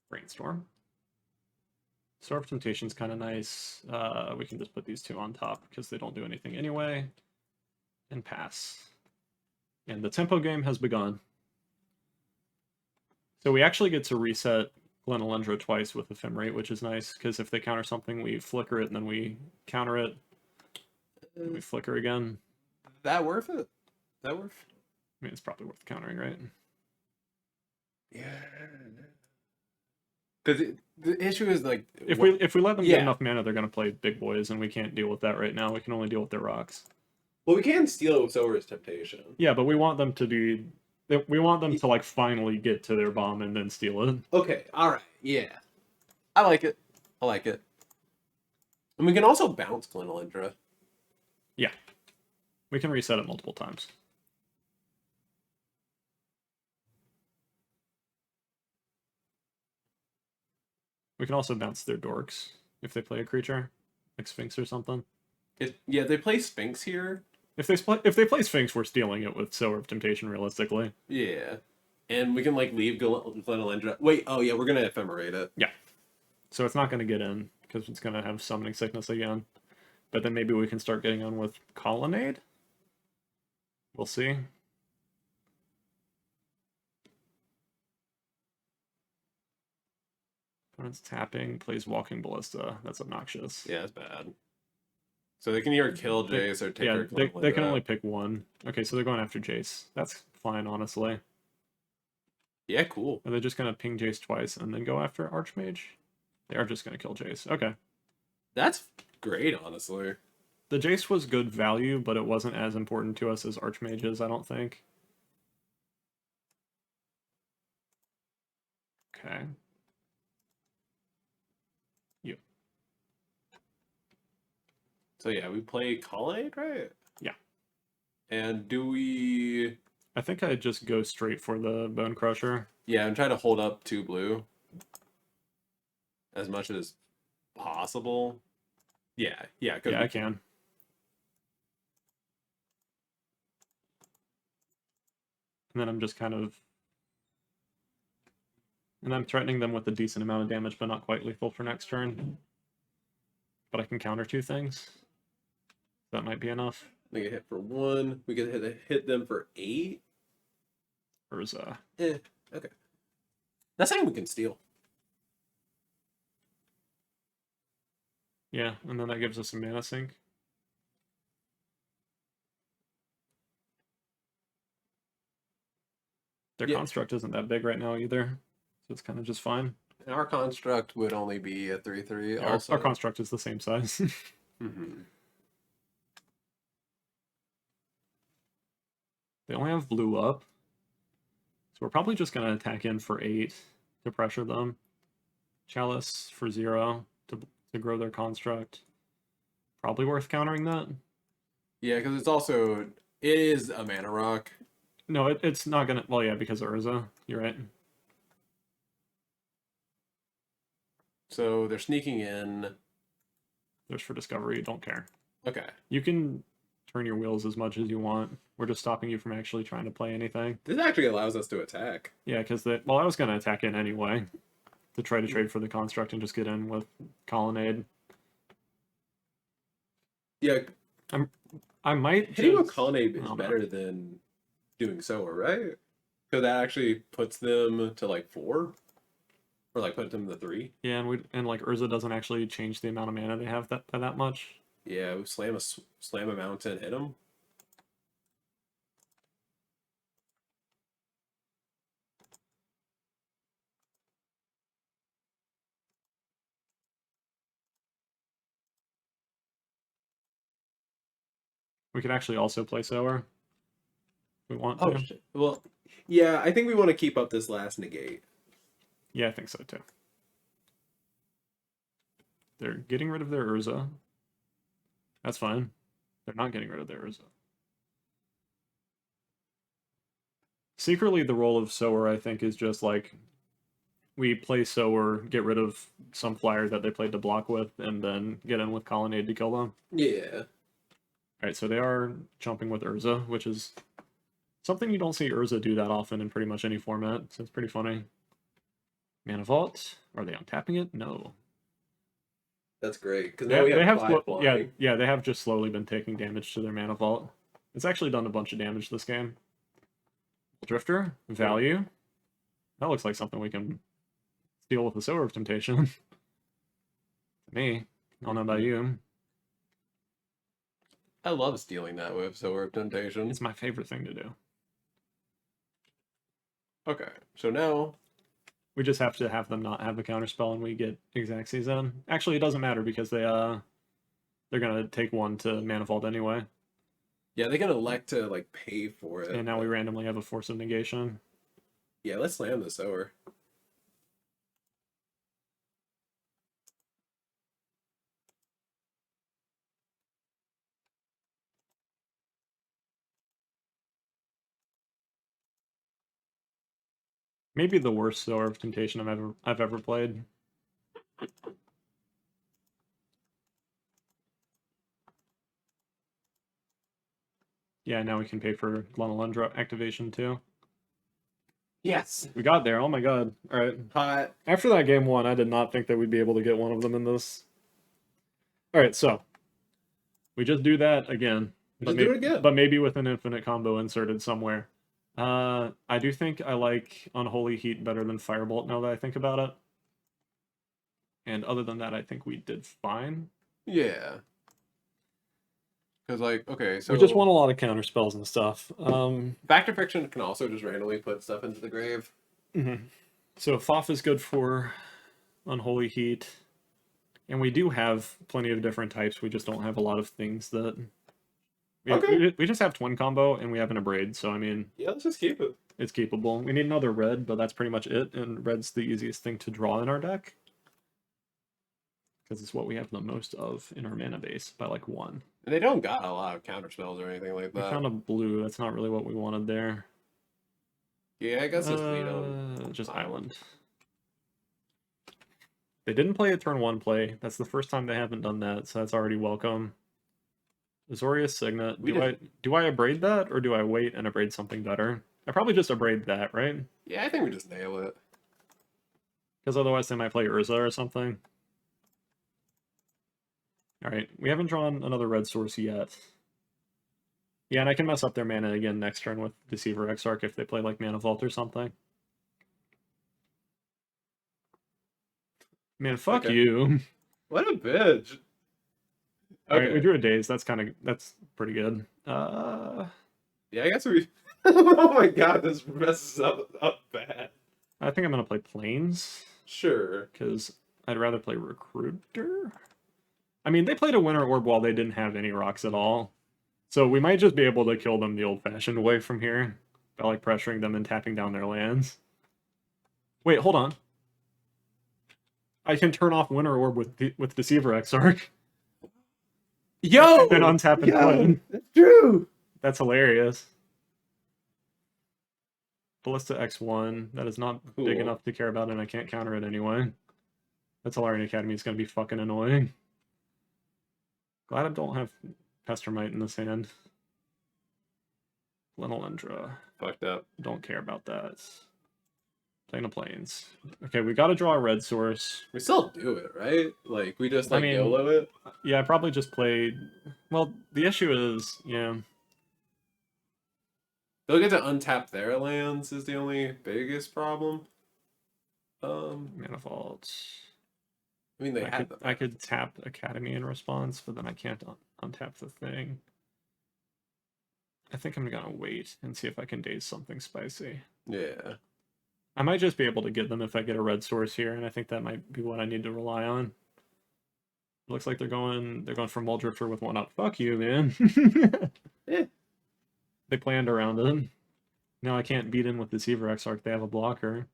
A: Brainstorm. Star of Temptation's kind of nice. We can just put these 2 on top because they don't do anything anyway. And pass. And the tempo game has begun. So we actually get to reset Glenelendra twice with Ephemerate, which is nice, because if they counter something, we flicker it, and then we counter it. And we flicker again.
B: That worth it? That worth?
A: I mean, it's probably worth countering, right?
B: Yeah. Because the issue is like
A: if we let them get enough mana, they're gonna play big boys, and we can't deal with that right now. We can only deal with their rocks.
B: Well, we can steal it with Silver's Temptation.
A: Yeah, but we want them to be. We want them to like finally get to their bomb and then steal it.
B: Okay, all right, yeah, I like it. I like it. And we can also bounce Glenelendra.
A: Yeah, we can reset it multiple times. We can also bounce their dorks if they play a creature, like Sphinx or something.
B: Yeah, they play Sphinx here.
A: If they play Sphinx, we're stealing it with Sower of Temptation, realistically.
B: Yeah. And we can, like, leave Glenelendra. Wait, oh, yeah, we're going to Ephemerate it.
A: Yeah. So it's not going to get in, because it's going to have Summoning Sickness again. But then maybe we can start getting on with Colonnade? We'll see. Opponent's tapping, plays Walking Ballista. That's obnoxious.
B: Yeah, that's bad. So they can either kill Jace or take her Glenelendra.
A: They can only pick one. Okay, so they're going after Jace. That's fine, honestly.
B: Yeah, cool.
A: Are they just going to ping Jace twice and then go after Archmage? They are just going to kill Jace. Okay.
B: That's great, honestly.
A: The Jace was good value, but it wasn't as important to us as Archmages, I don't think. Okay. You.
B: So yeah, we play Colonnade, right?
A: Yeah.
B: And do we...
A: I think I'd just go straight for the Bone Crusher.
B: Yeah, I'm trying to hold up 2 blue as much as possible. Yeah, because
A: Yeah, I can. And then I'm just kind of... And I'm threatening them with a decent amount of damage, but not quite lethal for next turn. But I can counter 2 things. That might be enough.
B: we get hit for 1. We could hit them for 8.
A: Urza.
B: Okay. That's something we can steal.
A: Yeah, and then that gives us a mana sink. Their construct isn't that big right now either, so it's kind of just fine.
B: And our construct would only be a 3/3.
A: Yeah,
B: Also,
A: our construct is the same size. They only have blue up, so we're probably just going to attack in for 8 to pressure them. Chalice for 0 to grow their construct. Probably worth countering that.
B: Yeah, because it is a mana rock.
A: No, it's not gonna. Well, yeah, because of Urza. You're right.
B: So they're sneaking in.
A: There's for discovery. Don't care.
B: Okay.
A: You can turn your wheels as much as you want. We're just stopping you from actually trying to play anything.
B: This actually allows us to attack.
A: Yeah, because I was gonna attack in anyway, to try to trade for the construct and just get in with Colonnade.
B: Yeah.
A: I might
B: hitting with Colonnade is better than doing Sower, right? Because that actually puts them to like 4, or like put them to 3.
A: Yeah, and like Urza doesn't actually change the amount of mana they have by that much.
B: Yeah, we slam a mountain, hit them.
A: We could actually also play Sower. If we want to.
B: Shit. Well, yeah, I think we want to keep up this last negate.
A: Yeah, I think so too. They're getting rid of their Urza. That's fine. They're not getting rid of their Urza. Secretly, the role of Sower, I think, is just like we play Sower, get rid of some flyer that they played to block with, and then get in with Colonnade to kill them.
B: Yeah.
A: Alright, so they are jumping with Urza, which is something you don't see Urza do that often in pretty much any format, so it's pretty funny. Mana Vault. Are they untapping it? No.
B: That's great, because now we have 5 flying.
A: Yeah, they have just slowly been taking damage to their Mana Vault. It's actually done a bunch of damage this game. Drifter, value. That looks like something we can steal with the Sower of Temptation. Me. I don't know about you.
B: I love stealing that with Sower of Temptation.
A: It's my favorite thing to do.
B: Okay, so now
A: we just have to have them not have the counterspell and we get exact season. Actually, it doesn't matter because they're gonna take 1 to Mana Vault anyway.
B: Yeah, they can elect to like pay for it.
A: And now we randomly have a Force of Negation.
B: Yeah, let's slam the Sower.
A: Maybe the worst Sower of Temptation I've ever played. Yeah, now we can pay for Glunalundra activation too.
B: Yes.
A: We got there. Oh my god. Alright.
B: Hot.
A: After that game 1, I did not think that we'd be able to get one of them in this. Alright, so. We just do that again.
B: Just do it again.
A: But maybe with an infinite combo inserted somewhere. I do think I like Unholy Heat better than Firebolt now that I think about it. And other than that, I think we did fine.
B: Yeah. Because, like, okay, so...
A: we just want a lot of counter spells and stuff.
B: Factor Friction can also just randomly put stuff into the grave.
A: Mm-hmm. So Foff is good for Unholy Heat. And we do have plenty of different types. We just don't have a lot of things that... We just have Twin Combo, and we have an Abrade, so I mean...
B: yeah, let's just keep it.
A: It's keepable. We need another red, but that's pretty much it, and red's the easiest thing to draw in our deck. Because it's what we have the most of in our mana base, by like 1.
B: And they don't got a lot of counter spells or anything like
A: We
B: that.
A: found a blue, that's not really what we wanted there.
B: Yeah, I guess just lead on.
A: Just island. They didn't play a turn 1 play. That's the first time they haven't done that, so that's already welcome. Azorius Signet. Do I abrade that, or do I wait and abrade something better? I probably just abrade that, right?
B: Yeah, I think we just nail it.
A: Because otherwise they might play Urza or something. Alright, we haven't drawn another red source yet. Yeah, and I can mess up their mana again next turn with Deceiver Exarch if they play like Mana Vault or something. Man, fuck you.
B: What a bitch.
A: Alright, we drew a Daze. That's pretty good.
B: Yeah, I guess we... Oh my god, this messes up bad.
A: I think I'm gonna play Plains.
B: Sure.
A: Because I'd rather play Recruiter. I mean, they played a Winter Orb while they didn't have any rocks at all. So we might just be able to kill them the old-fashioned way from here. By, like, pressuring them and tapping down their lands. Wait, hold on. I can turn off Winter Orb with Deceiver Exarch.
B: Yo!
A: And untap and Twin.
B: That's true!
A: That's hilarious. Ballista X1. That is not big enough to care about, and I can't counter it anyway. That's Solarian Academy is going to be fucking annoying. Glad I don't have Pestermite in this hand. Lenolendra.
B: Fucked up.
A: Don't care about that. Playing the Plains. Okay, we got to draw a red source.
B: We still do it, right? Like, we just, like, YOLO it?
A: Yeah, I probably just played... Well, the issue is, yeah...
B: They'll get to untap their lands is the only biggest problem.
A: Manifold.
B: I mean,
A: I could tap Academy in response, but then I can't untap the thing. I think I'm gonna wait and see if I can daze something spicy.
B: Yeah.
A: I might just be able to get them if I get a red source here, and I think that might be what I need to rely on. Looks like they're going for Muldrifter with 1-up. Fuck you, man.
B: Yeah.
A: They planned around it. Now I can't beat in with Deceiver Exarch. They have a blocker.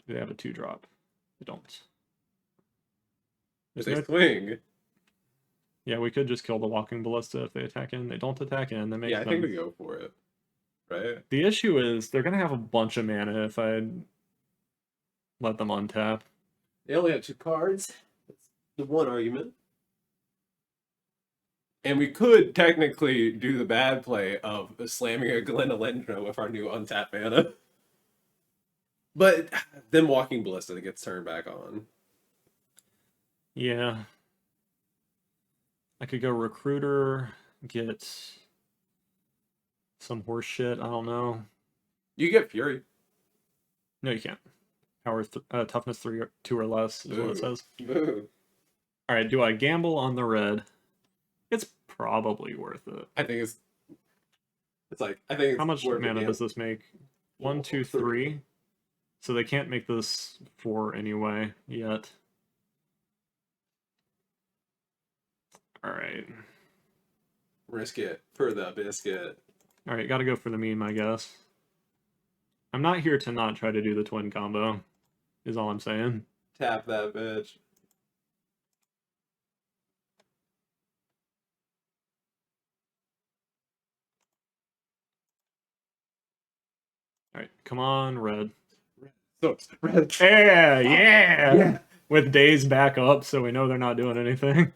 A: They have a 2-drop. They don't.
B: There's no swing.
A: Yeah, we could just kill the Walking Ballista if they attack in. They don't attack in. That makes
B: I think we go for it. Right?
A: The issue is they're going to have a bunch of mana if I let them untap.
B: They only have 2 cards. That's the one argument. And we could technically do the bad play of slamming a Glenalendra with our new untap mana. But then Walking Ballista gets turned back on.
A: Yeah. I could go Recruiter, get some horse shit, I don't know.
B: You get Fury.
A: No, you can't. Toughness 3 or 2 or less is what it says.
B: Boo.
A: Alright, do I gamble on the red? It's probably worth it.
B: I think it's
A: how much
B: worth
A: mana does this make? 1, 2, 3. So they can't make this 4 anyway yet. Alright.
B: Risk it for the biscuit.
A: Alright, gotta go for the meme, I guess. I'm not here to not try to do the twin combo, is all I'm saying.
B: Tap that bitch.
A: Alright, come on, red.
B: So, red.
A: Yeah! With days back up, so we know they're not doing anything.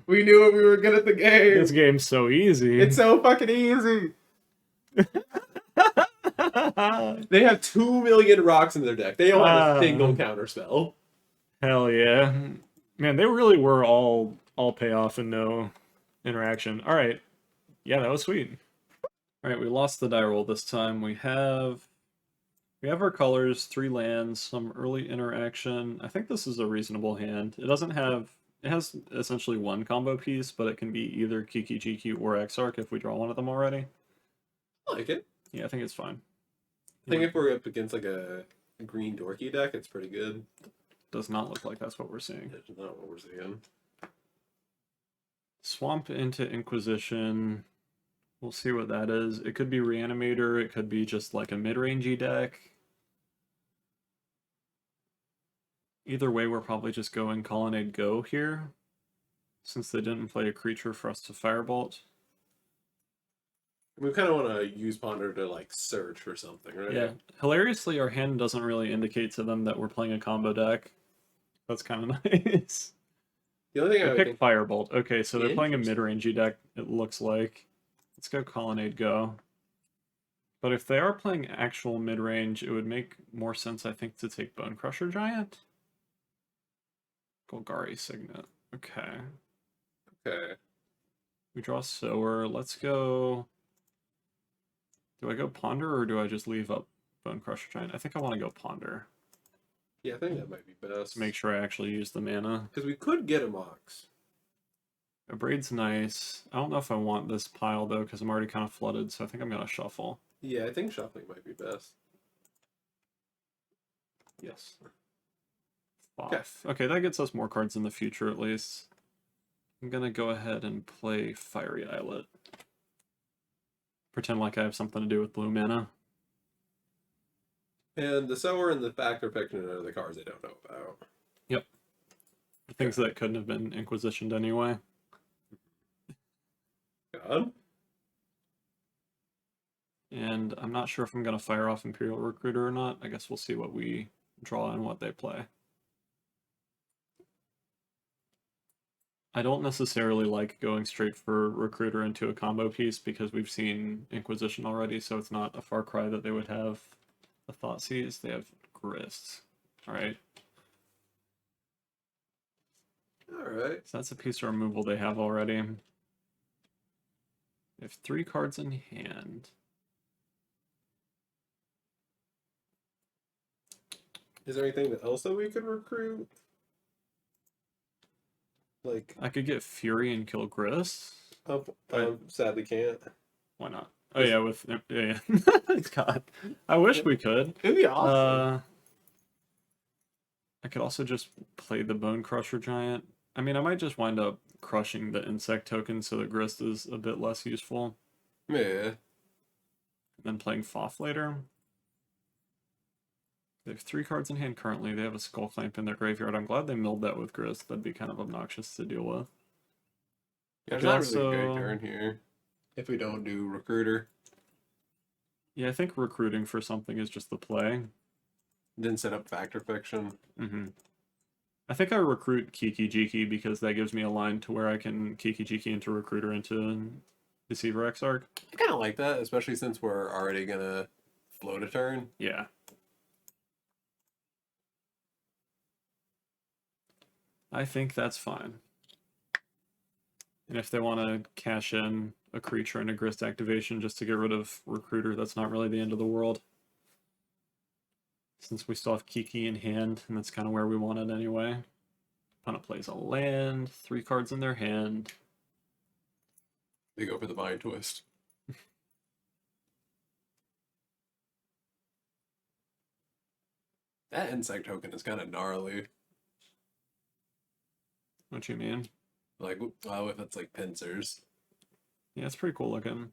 B: We knew it, we were good at the game.
A: This game's so easy.
B: It's so fucking easy. They have 2 million rocks in their deck. They don't have a single counter spell.
A: Hell yeah. Man, they really were all payoff and no interaction. Alright. Yeah, that was sweet. Alright, we lost the die roll this time. We have our colors, 3 lands, some early interaction. I think this is a reasonable hand. It has essentially 1 combo piece, but it can be either Kiki GQ or Exarch if we draw one of them already.
B: I like it.
A: Yeah, I think it's fine.
B: I think if we're up against like a green dorky deck, it's pretty good.
A: Does not look like that's what we're seeing.
B: That's not what we're seeing.
A: Swamp into Inquisition. We'll see what that is. It could be Reanimator. It could be just like a mid-rangey deck. Either way, we're probably just going Colonnade Go here, since they didn't play a creature for us to Firebolt.
B: We kind of want to use Ponder to like search for something, right?
A: Yeah. Hilariously, our hand doesn't really indicate to them that we're playing a combo deck. That's kind of nice.
B: The only thing I
A: They
B: would
A: picked
B: think.
A: Firebolt. Okay, so they're playing a
B: Interesting.
A: mid-rangey deck, it looks like. Let's go Colonnade Go. But if they are playing actual mid-range, it would make more sense, I think, to take Bone Crusher Giant. Golgari Signet. Okay.
B: Okay.
A: We draw Sower. Let's go... Do I go Ponder, or do I just leave up Bone Crusher Giant? I think I want to go Ponder.
B: Yeah, I think that might be best.
A: To make sure I actually use the mana.
B: Because we could get a Mox.
A: A Braid's nice. I don't know if I want this pile, though, because I'm already kind of flooded, so I think I'm going to shuffle.
B: Yeah, I think shuffling might be best.
A: Yes. Okay, that gets us more cards in the future, at least. I'm going to go ahead and play Fiery Islet. Pretend like I have something to do with blue mana.
B: And the Sower and the Factor Fiction are the cards I don't know about.
A: Yep. Things that couldn't have been Inquisitioned anyway.
B: God.
A: And I'm not sure if I'm going to fire off Imperial Recruiter or not. I guess we'll see what we draw and what they play. I don't necessarily like going straight for Recruiter into a combo piece because we've seen Inquisition already, so it's not a far cry that they would have a Thoughtseize. They have Grist. Alright.
B: Alright.
A: So that's a piece of removal they have already. They have 3 cards in hand.
B: Is there anything else that we could recruit? Like,
A: I could get Fury and kill Grist.
B: sadly can't.
A: Why not? Oh yeah, with yeah. God, I wish we could.
B: It'd be awesome.
A: I could also just play the Bone Crusher Giant. I mean, I might just wind up crushing the insect token so that Grist is a bit less useful.
B: Yeah.
A: Then playing Foff later. They have 3 cards in hand currently. They have a Skull Clamp in their graveyard. I'm glad they milled that with Grist. That'd be kind of obnoxious to deal with.
B: Yeah, there's not really a great turn here. If we don't do Recruiter.
A: Yeah, I think recruiting for something is just the play.
B: Then set up Factor Fiction.
A: Mm-hmm. I think I recruit Kiki Jiki because that gives me a line to where I can Kiki Jiki into Recruiter into Deceiver Exarch.
B: I kind of like that, especially since we're already going to float a turn.
A: Yeah. I think that's fine. And if they want to cash in a creature and a Grist activation just to get rid of Recruiter, that's not really the end of the world. Since we still have Kiki in hand, and that's kind of where we want it anyway. Opponent plays a land, 3 cards in their hand.
B: They go for the Mind Twist. That insect token is kind of gnarly.
A: What you mean?
B: Like, wow, if it's like pincers.
A: Yeah, it's pretty cool looking.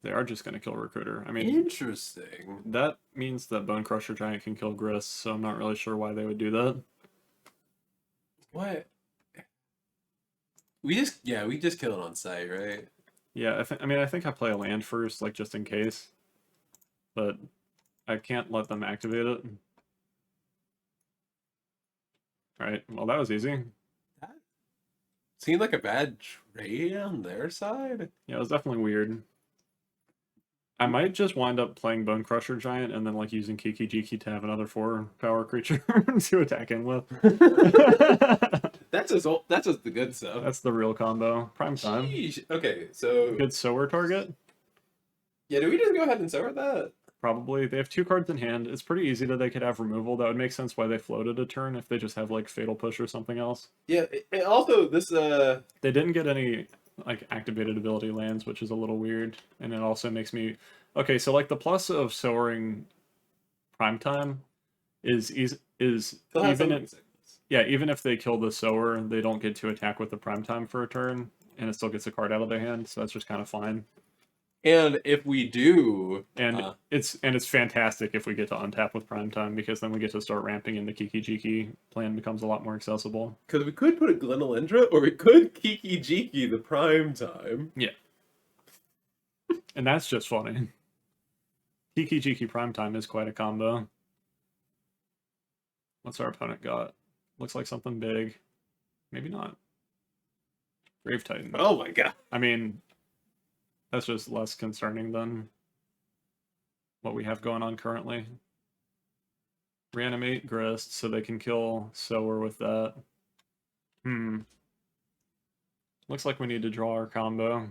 A: They are just going to kill Recruiter. I mean,
B: interesting.
A: That means that Bone Crusher Giant can kill Grist, so I'm not really sure why they would do that.
B: What? We just kill it on sight, right?
A: Yeah, I think I play a land first, like just in case. But I can't let them activate it. Alright, well that was easy.
B: That seemed like a bad trade on their side.
A: Yeah, it was definitely weird. I might just wind up playing Bone Crusher Giant and then like using Kiki Jiki to have another 4 power creature to attack in with.
B: That's just the good stuff.
A: That's the real combo. Prime time.
B: Sheesh. Okay, so
A: good Sower target.
B: Yeah, do we just go ahead and Sower that?
A: Probably. They have 2 cards in hand. It's pretty easy that they could have removal. That would make sense why they floated a turn if they just have like Fatal Push or something else.
B: Yeah, and also this
A: They didn't get any like activated ability lands, which is a little weird, and it also makes me okay. So like the plus of Sowering Primetime is even if they kill the Sower, they don't get to attack with the Primetime for a turn, and it still gets a card out of their hand. So that's just kind of fine.
B: And if we do,
A: and it's fantastic if we get to untap with Primetime, because then we get to start ramping and the Kiki Jiki plan becomes a lot more accessible.
B: Because we could put a Glenelendra, or we could Kiki Jiki the Primetime.
A: Yeah. And that's just funny. Tiki Jiki Primetime is quite a combo. What's our opponent got? Looks like something big. Maybe not. Grave Titan.
B: Oh my god.
A: I mean, that's just less concerning than what we have going on currently. Reanimate Grist so they can kill Sower with that. Looks like we need to draw our combo.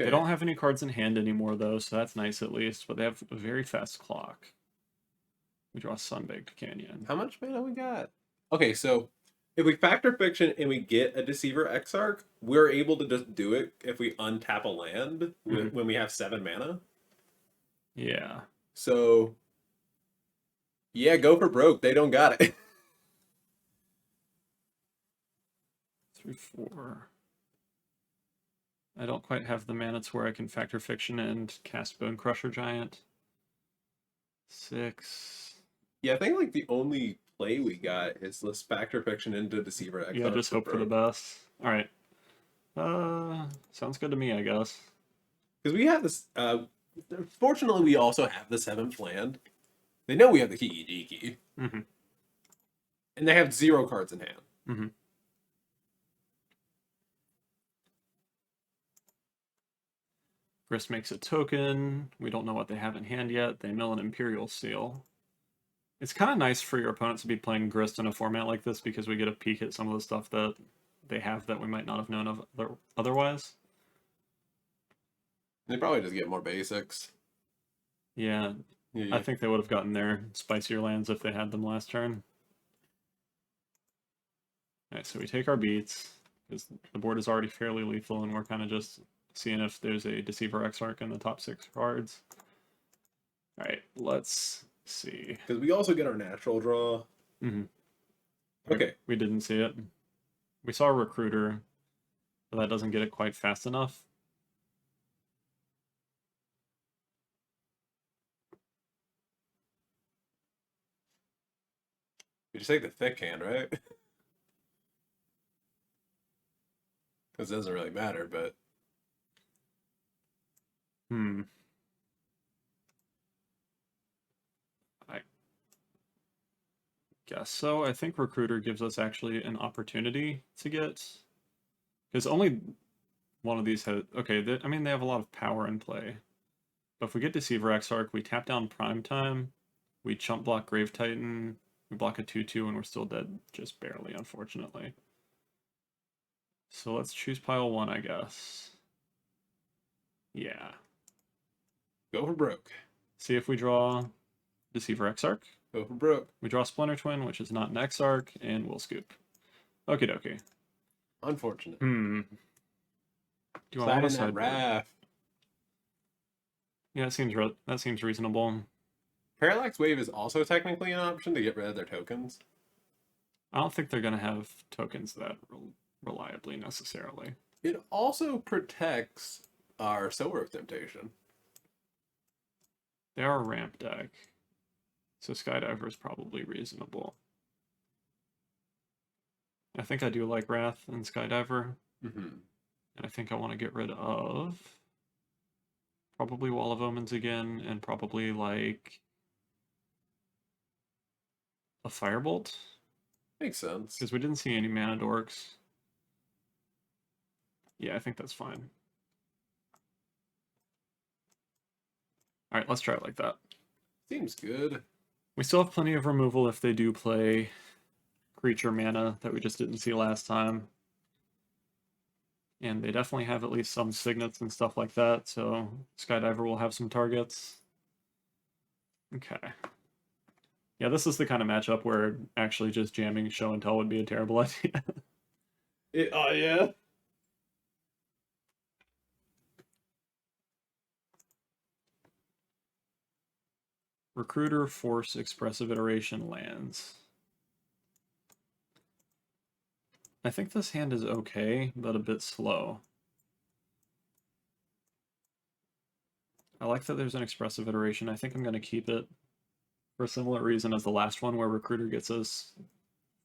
A: Okay. They don't have any cards in hand anymore, though, so that's nice at least. But they have a very fast clock. We draw Sunbaked Canyon.
B: How much mana we got? Okay, so if we Factor Fiction and we get a Deceiver Exarch, we're able to just do it if we untap a land when we have 7 mana.
A: Yeah.
B: So, yeah, go for broke. They don't got it.
A: 3/4. I don't quite have the mana to where I can Factor Fiction and cast Bone Crusher Giant. 6.
B: Yeah, I think like the only play we got is let's Factor Fiction into Deceiver Exarch.
A: Yeah, just hope for the best. All right. Sounds good to me, I guess.
B: Because we have this. Fortunately, we also have the 7th land. They know we have the Kiki Jiki. And they have 0 cards in hand.
A: Grist makes a token. We don't know what they have in hand yet. They mill an Imperial Seal. It's kind of nice for your opponent to be playing Grist in a format like this because we get a peek at some of the stuff that they have that we might not have known of otherwise.
B: They probably just get more basics.
A: Yeah. I think they would have gotten their spicier lands if they had them last turn. Alright, so we take our beats, because the board is already fairly lethal, and we're kind of just seeing if there's a Deceiver Exarch in the top 6 cards. Alright, let's see.
B: Because we also get our natural draw. Okay.
A: We didn't see it. We saw a Recruiter, but that doesn't get it quite fast enough.
B: You just take the thick hand, right? Because it doesn't really matter, but...
A: I guess so. I think Recruiter gives us actually an opportunity to get... Because only one of these has... Okay, I mean, they have a lot of power in play. But if we get Deceiver Exarch, we tap down Primetime, we chump block Grave Titan, we block a 2/2, and we're still dead just barely, unfortunately. So let's choose pile 1, I guess. Yeah.
B: Go for broke.
A: See if we draw Deceiver Exarch.
B: Go for broke.
A: We draw Splinter Twin, which is not an Exarch, and we'll scoop. Okie dokie.
B: Unfortunate.
A: Do you want to
B: side Wrath?
A: Yeah, that seems reasonable.
B: Parallax Wave is also technically an option to get rid of their tokens.
A: I don't think they're going to have tokens that reliably necessarily.
B: It also protects our Sower of Temptation.
A: They are a ramp deck, so Skydiver is probably reasonable. I think I do like Wrath and Skydiver, and I think I want to get rid of probably Wall of Omens again, and probably like a Firebolt.
B: Makes sense.
A: Because we didn't see any mana dorks. Yeah, I think that's fine. Alright, let's try it like that.
B: Seems good.
A: We still have plenty of removal if they do play creature mana that we just didn't see last time. And they definitely have at least some signets and stuff like that, so Skydiver will have some targets. Okay. Yeah, this is the kind of matchup where actually just jamming Show and Tell would be a terrible idea.
B: Oh, yeah?
A: Recruiter, Force, Expressive Iteration lands. I think this hand is okay, but a bit slow. I like that there's an Expressive Iteration. I think I'm going to keep it for a similar reason as the last one, where Recruiter gets us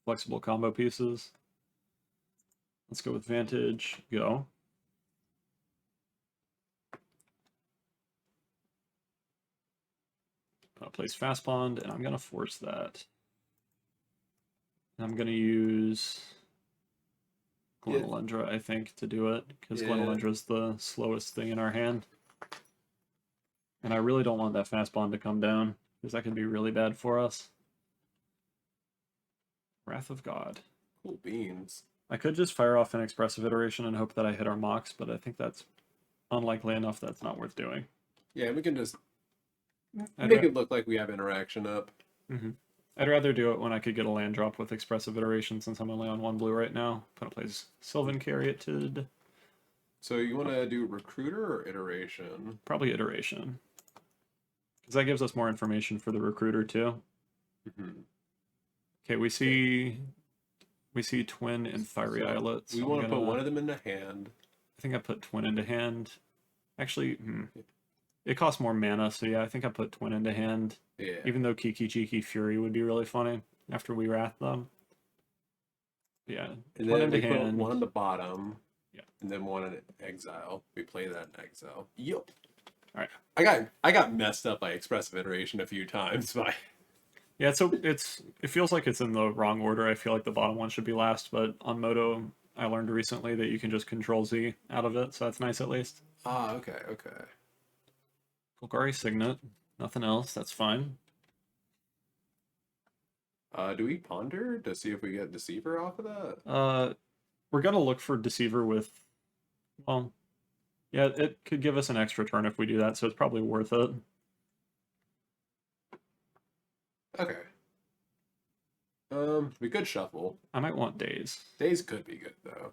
A: flexible combo pieces. Let's go with Vantage. Go. I'll place Fast Bond, and I'm going to force that. I'm going to use Glenalendra, I think, to do it, because Glenalendra is the slowest thing in our hand. And I really don't want that Fast Bond to come down, because that could be really bad for us. Wrath of God.
B: Cool beans.
A: I could just fire off an Expressive Iteration and hope that I hit our mocks, but I think that's unlikely enough that's not worth doing.
B: Yeah, we can just make it look like we have interaction up.
A: I'd rather do it when I could get a land drop with Expressive Iteration, since I'm only on 1 blue right now. Opponent plays Sylvan Caryatid.
B: So you want to do Recruiter or Iteration?
A: Probably Iteration. Because that gives us more information for the Recruiter, too. Okay, we see Twin and Fiery Islet.
B: So we want to put one of them into hand.
A: I think I put Twin into hand. Actually, it costs more mana, so yeah, I think I put Twin into hand.
B: Yeah.
A: Even though Kiki Cheeky Fury would be really funny after we wrath them. Yeah.
B: And
A: Twin
B: then we
A: into
B: put
A: hand.
B: one on the bottom.
A: Yeah.
B: And then one in exile. We play that in exile. Yup.
A: Alright.
B: I got messed up by Expressive Iteration a few times by.
A: Yeah, so it feels like it's in the wrong order. I feel like the bottom one should be last, but on Moto I learned recently that you can just Control Z out of it, so that's nice at least.
B: Ah, okay.
A: Golgari Signet. Nothing else, that's fine.
B: Do we ponder to see if we get Deceiver off of that?
A: We're gonna look for Deceiver with, well, yeah, it could give us an extra turn if we do that, so it's probably worth it.
B: Okay. We could shuffle.
A: I might want Days.
B: Days could be good though,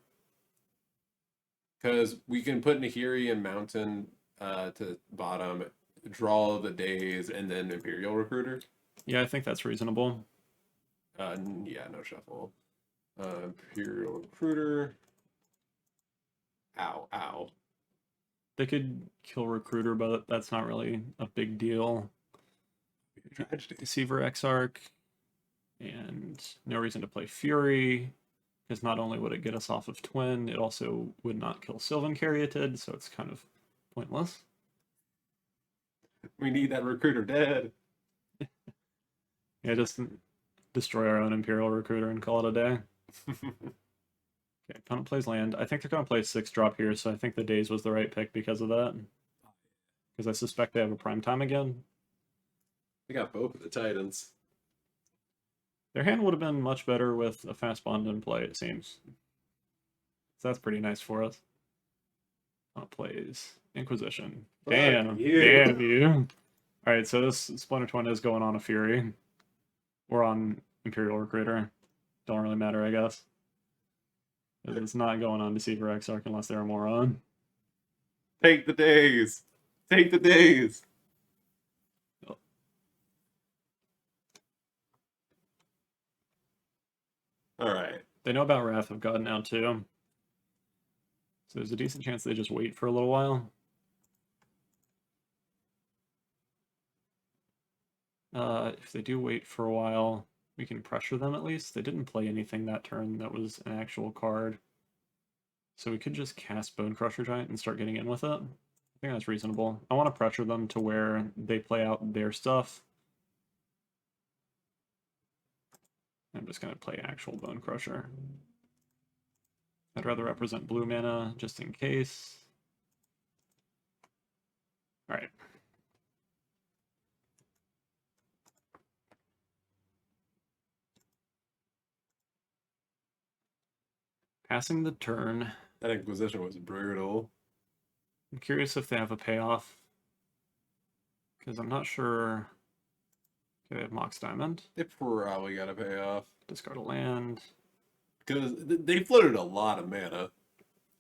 B: because we can put Nahiri and Mountain to bottom, draw the Days, and then Imperial Recruiter.
A: Yeah, I think that's reasonable.
B: Yeah, no shuffle. Imperial Recruiter. Ow.
A: They could kill Recruiter, but that's not really a big deal.
B: Tragedy.
A: Deceiver Exarch, and no reason to play Fury, because not only would it get us off of Twin, it also would not kill Sylvan Caryatid, so it's kind of pointless.
B: We need that Recruiter dead.
A: Yeah, just destroy our own Imperial Recruiter and call it a day. Okay, opponent plays land. I think they're going to play 6-drop here, so I think the Days was the right pick because of that. Because I suspect they have a prime time again.
B: They got both of the Titans.
A: Their hand would have been much better with a Fast Bond in play, it seems. So that's pretty nice for us. Plays Inquisition. Damn you. Alright, so this Splinter Twin is going on a Fury. Or on Imperial Recruiter. Don't really matter, I guess. It's not going on Deceiver Exarch unless they're a moron.
B: Take the Days! Take the Days! Alright.
A: They know about Wrath of God now, too. So there's a decent chance they just wait for a little while. If they do wait for a while, we can pressure them at least. They didn't play anything that turn that was an actual card. So we could just cast Bone Crusher Giant and start getting in with it. I think that's reasonable. I want to pressure them to where they play out their stuff. I'm just going to play actual Bone Crusher. I'd rather represent blue mana, just in case. Alright. Passing the turn.
B: That Inquisition was brutal.
A: I'm curious if they have a payoff. Because I'm not sure. Okay, they have Mox Diamond.
B: They probably got a payoff.
A: Discard a land.
B: Because they floated a lot of mana.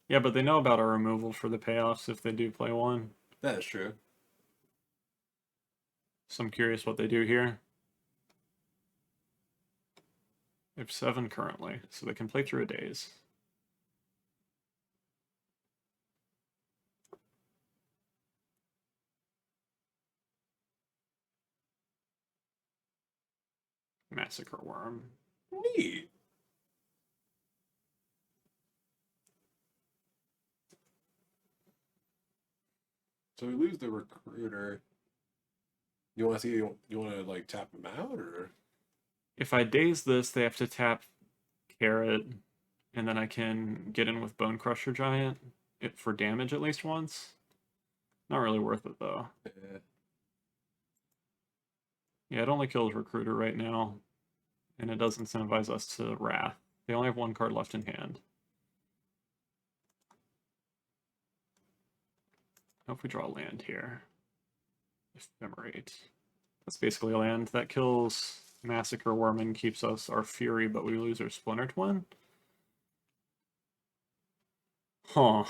A: Yeah, but they know about our removal for the payoffs if they do play one.
B: That is true.
A: So I'm curious what they do here. They have 7 currently, so they can play through a Days. Massacre Worm.
B: Neat. So we lose the recruiter. You want to see? You want to like tap him out, or
A: If I daze this, they have to tap Carrot, and then I can get in with Bone Crusher Giant for damage at least once. Not really worth it though. Yeah, it only kills Recruiter right now, and it does incentivize us to Wrath. They only have one card left in hand. Now if we draw a land here, Ephemerate. That's basically a land that kills Massacre Worm and keeps us our Fury, but we lose our Splinter Twin. Huh.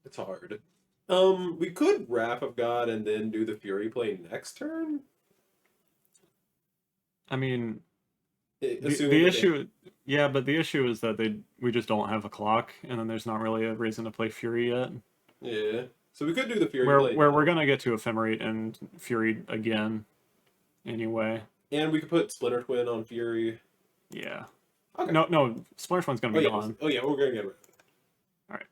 B: it's hard. We could Wrath of God and then do the Fury play next turn.
A: I mean,
B: Assuming
A: the
B: that
A: issue, yeah, but the issue is that we just don't have a clock, and then there's not really a reason to play Fury yet.
B: Yeah. So we could do the Fury play
A: Where
B: now.
A: we're gonna get to Ephemerate and Fury again, anyway.
B: And we could put Splinter Twin on Fury.
A: Yeah.
B: Okay.
A: No, Splinter Twin's gonna be
B: yeah.
A: gone.
B: Oh yeah, we're gonna get rid of it.
A: Alright.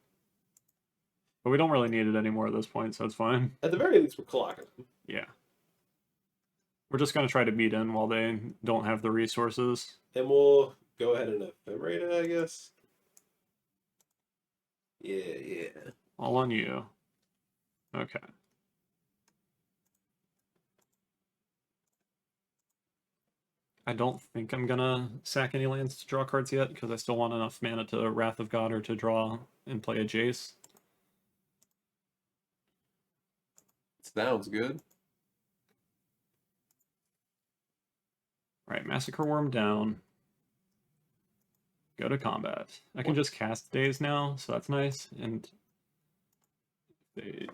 A: But we don't really need it anymore at this point, so it's fine.
B: At the very least, we're clocking them.
A: Yeah. We're just gonna try to beat in while they don't have the resources.
B: And we'll go ahead and Ephemerate it, I guess. Yeah.
A: All on you. Okay. I don't think I'm gonna sack any lands to draw cards yet, because I still want enough mana to Wrath of God or to draw and play a Jace.
B: Sounds good.
A: Right, Massacre Worm down. Go to combat. I can just cast Daze now, so that's nice. And they...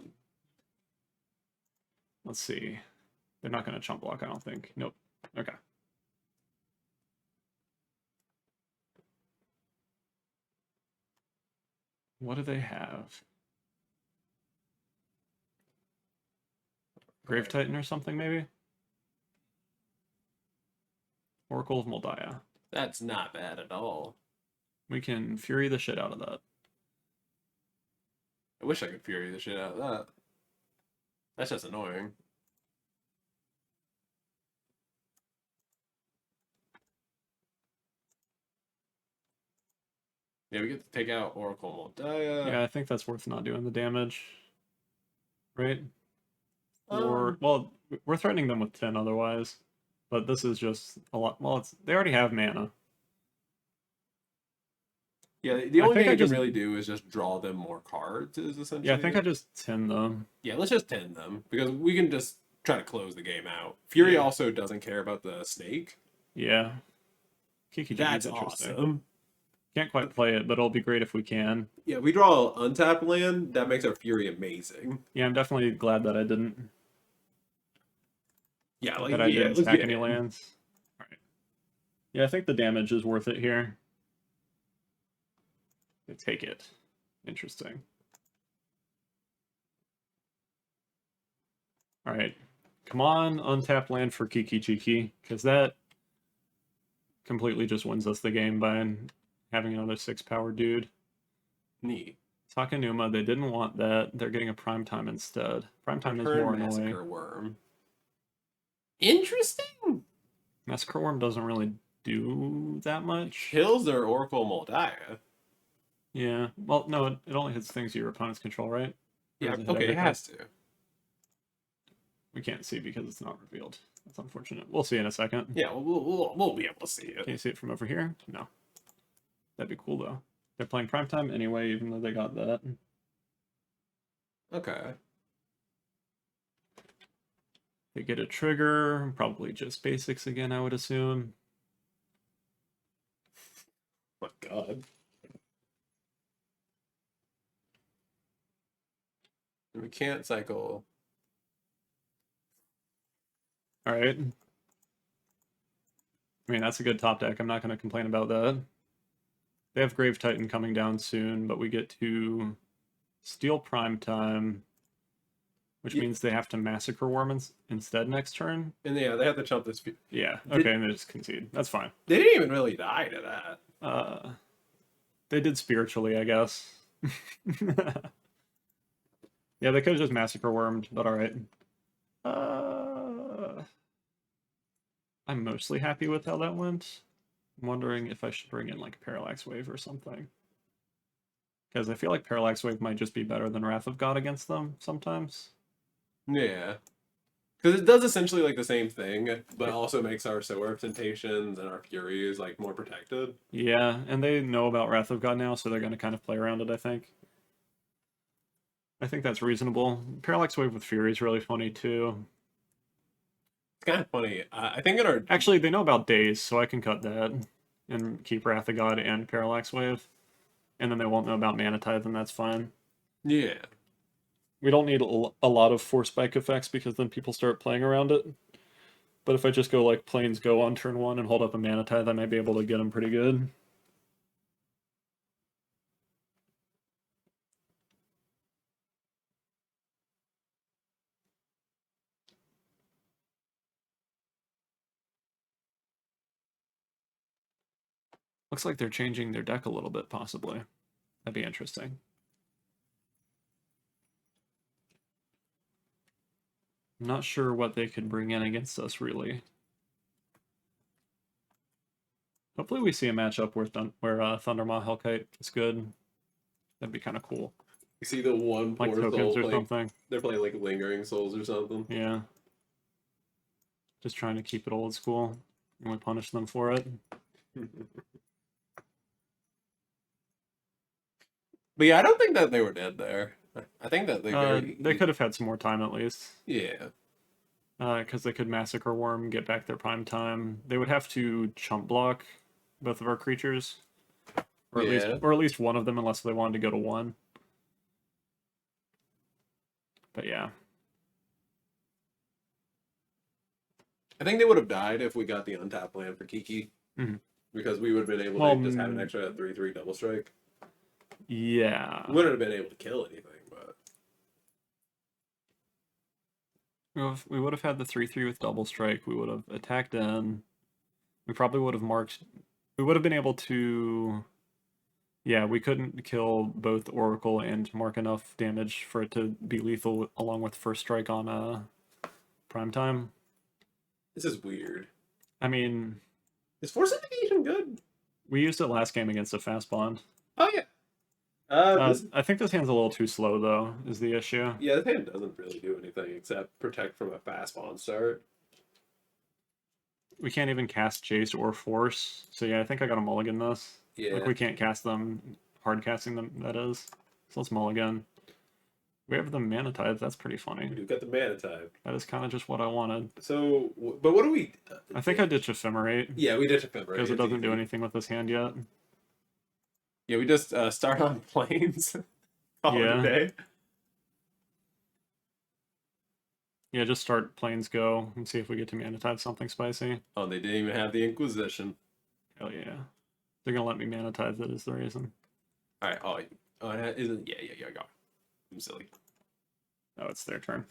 A: Let's see. They're not going to chump block, I don't think. Nope. Okay. What do they have? Grave Titan or something, maybe? Oracle of Moldiah.
B: That's not bad at all.
A: We can Fury the shit out of that.
B: I wish I could Fury the shit out of that. That's just annoying. Yeah, we get to take out Oracle Moldiah.
A: Yeah, I think that's worth not doing the damage. Right? Or, well, we're threatening them with 10 otherwise. But this is just a lot. Well, they already have mana.
B: Yeah, the only thing I can
A: just
B: really do is just draw them more cards, is essentially.
A: Yeah, I think I just 10 them.
B: Yeah, let's just 10 them, because we can just try to close the game out. Fury
A: Yeah.
B: also doesn't care about the snake.
A: Yeah. Kiki
B: That's
A: interesting.
B: awesome.
A: Can't quite play it, but it'll be great if we can.
B: Yeah, we draw an untapped land, that makes our Fury amazing.
A: Yeah, I'm definitely glad that I didn't.
B: Yeah, like,
A: That I
B: yeah,
A: didn't
B: let's
A: stack
B: get
A: any
B: it.
A: lands. Alright. Yeah, I think the damage is worth it here. They take it. Interesting. Alright. Come on, untapped land for Kiki Chiki, because that completely just wins us the game by having another 6-power dude.
B: Neat.
A: Takanuma, they didn't want that. They're getting a Primetime instead. Primetime is
B: Return
A: more
B: Massacre
A: annoying.
B: Worm. Interesting.
A: Massacre Worm doesn't really do that much.
B: Kills their Oracle Moldiah.
A: Yeah. Well, no, it only hits things your opponents control, right? Or
B: Yeah,
A: does it hit
B: okay, it
A: everything?
B: has to.
A: We can't see because it's not revealed. That's unfortunate. We'll see in a second.
B: Yeah, we'll be able to see it.
A: Can you see it from over here? No. That'd be cool, though. They're playing Primetime anyway, even though they got that.
B: Okay.
A: They get a trigger, probably just basics again, I would assume.
B: Oh my god. We can't cycle.
A: Alright. I mean, that's a good top deck. I'm not going to complain about that. They have Grave Titan coming down soon, but we get to steal Primetime, which means they have to Massacre Worm instead next turn.
B: And yeah, they have to chump this.
A: Yeah, okay, and they just concede. That's fine.
B: They didn't even really die to that.
A: They did spiritually, I guess. Yeah, they could have just Massacre Wormed, but alright. I'm mostly happy with how that went. I'm wondering if I should bring in like Parallax Wave or something. Because I feel like Parallax Wave might just be better than Wrath of God against them sometimes.
B: Yeah. Because it does essentially like the same thing, but also makes our Solar Temptations and our Furies like more protected.
A: Yeah, and they know about Wrath of God now, so they're going to kind of play around it, I think. I think that's reasonable. Parallax Wave with Fury is really funny too.
B: It's kind of funny. I think in our
A: Actually, they know about Daze, so I can cut that and keep Wrath of God and Parallax Wave. And then they won't know about Mana Tithe, and that's fine.
B: yeah.
A: We don't need a lot of Force Spike effects because then people start playing around it. But if I just go like Plains Go on turn 1 and hold up a Mana Tithe, I might be able to get them pretty good. Looks like they're changing their deck a little bit, possibly. That'd be interesting. I'm not sure what they could bring in against us, really. Hopefully we see a matchup where, Thundermaw Hellkite is good. That'd be kind of cool.
B: You see the one
A: Like
B: poor
A: tokens
B: soul
A: or
B: playing,
A: something.
B: they're playing like Lingering Souls or something.
A: Yeah. Just trying to keep it old school. And we punish them for it.
B: But yeah, I don't think that they were dead there. I think that
A: They could have had some more time at least.
B: Yeah.
A: Because they could Massacre Worm, get back their prime time. They would have to chump block both of our creatures. Or at least one of them, unless they wanted to go to 1. But yeah.
B: I think they would have died if we got the untapped land for Kiki.
A: Mhm.
B: Because we would have been able to just have an extra 3/3 double strike.
A: Yeah.
B: We wouldn't have been able to kill anything, but
A: We would have had the 3/3 with double strike. We would have attacked in. We probably would have marked. We would have been able to. Yeah, we couldn't kill both Oracle and mark enough damage for it to be lethal along with first strike on prime time.
B: this is weird.
A: I mean,
B: Is Force Indication good?
A: we used it last game against a fast bond.
B: Oh yeah.
A: I think this hand's a little too slow though, is the issue.
B: Yeah, this hand doesn't really do anything except protect from a fast bond start.
A: We can't even cast Jace or Force, so yeah, I think I got to mulligan this.
B: Yeah.
A: Like we can't cast them, hard casting them, that is. So let's mulligan. We have the Mana Tithe, that's pretty funny.
B: We've got the Mana Tithe.
A: That is kind of just what I wanted.
B: So, but what do we...
A: I think I ditch Ephemerate.
B: Yeah, we ditch Ephemerate.
A: Because it doesn't do anything with this hand yet.
B: Yeah, we just start on Plains. Call it a day.
A: Yeah, just start Plains Go and see if we get to Mana Tithe something spicy.
B: Oh, they didn't even have the Inquisition.
A: Hell yeah. They're gonna let me Mana Tithe, that is the reason.
B: Alright, oh, it isn't... Yeah, I'm silly.
A: Oh, it's their turn.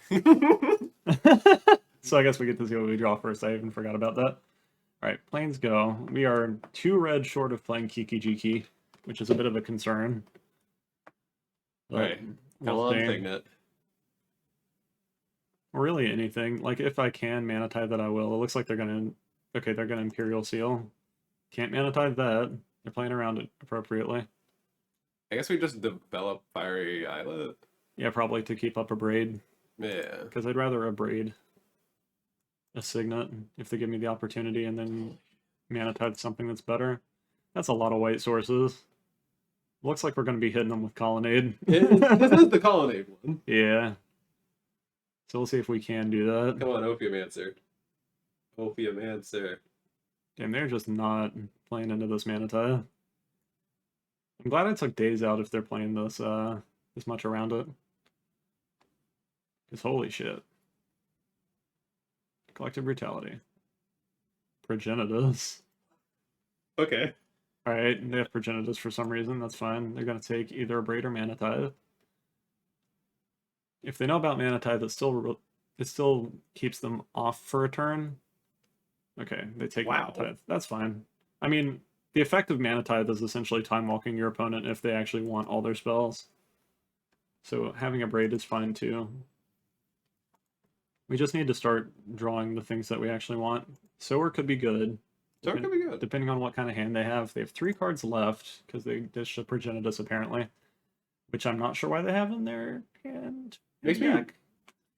A: So I guess we get to see what we draw first. I even forgot about that. Alright, Plains Go. We are 2 red short of playing Kiki Jiki, which is a bit of a concern.
B: Alright, come on, Signet.
A: Really anything. Like, if I can Mana Tithe that, I will. It looks like they're gonna... Okay, they're gonna Imperial Seal. Can't Mana Tithe that. They're playing around it appropriately.
B: I guess we just develop Fiery Islet.
A: Yeah, probably to keep up a Braid.
B: Yeah.
A: Because I'd rather a Braid a Signet if they give me the opportunity, and then Mana Tithe something that's better. That's a lot of white sources. Looks like we're going to be hitting them with Colonnade.
B: This is the Colonnade one.
A: Yeah. So we'll see if we can do that.
B: Come on, Ophiomancer. Ophiomancer.
A: Damn, they're just not playing into this Mana Tithe. I'm glad I took days out if they're playing this this much around it. Because holy shit. Collective Brutality. Progenitus.
B: Okay.
A: Alright, they have Progenitus for some reason, that's fine. They're going to take either a Braid or Mana Tithe. If they know about Mana Tithe, it still keeps them off for a turn. Okay, they take Mana Tithe. That's fine. I mean, the effect of Mana Tithe is essentially time walking your opponent if they actually want all their spells. So having a braid is fine too. We just need to start drawing the things that we actually want. Sower could be good.
B: So it could be good.
A: Depending on what kind of hand they have. They have 3 cards left, because they dished a Progenitus apparently. Which I'm not sure why they have in their hand.
B: Makes me
A: Deck.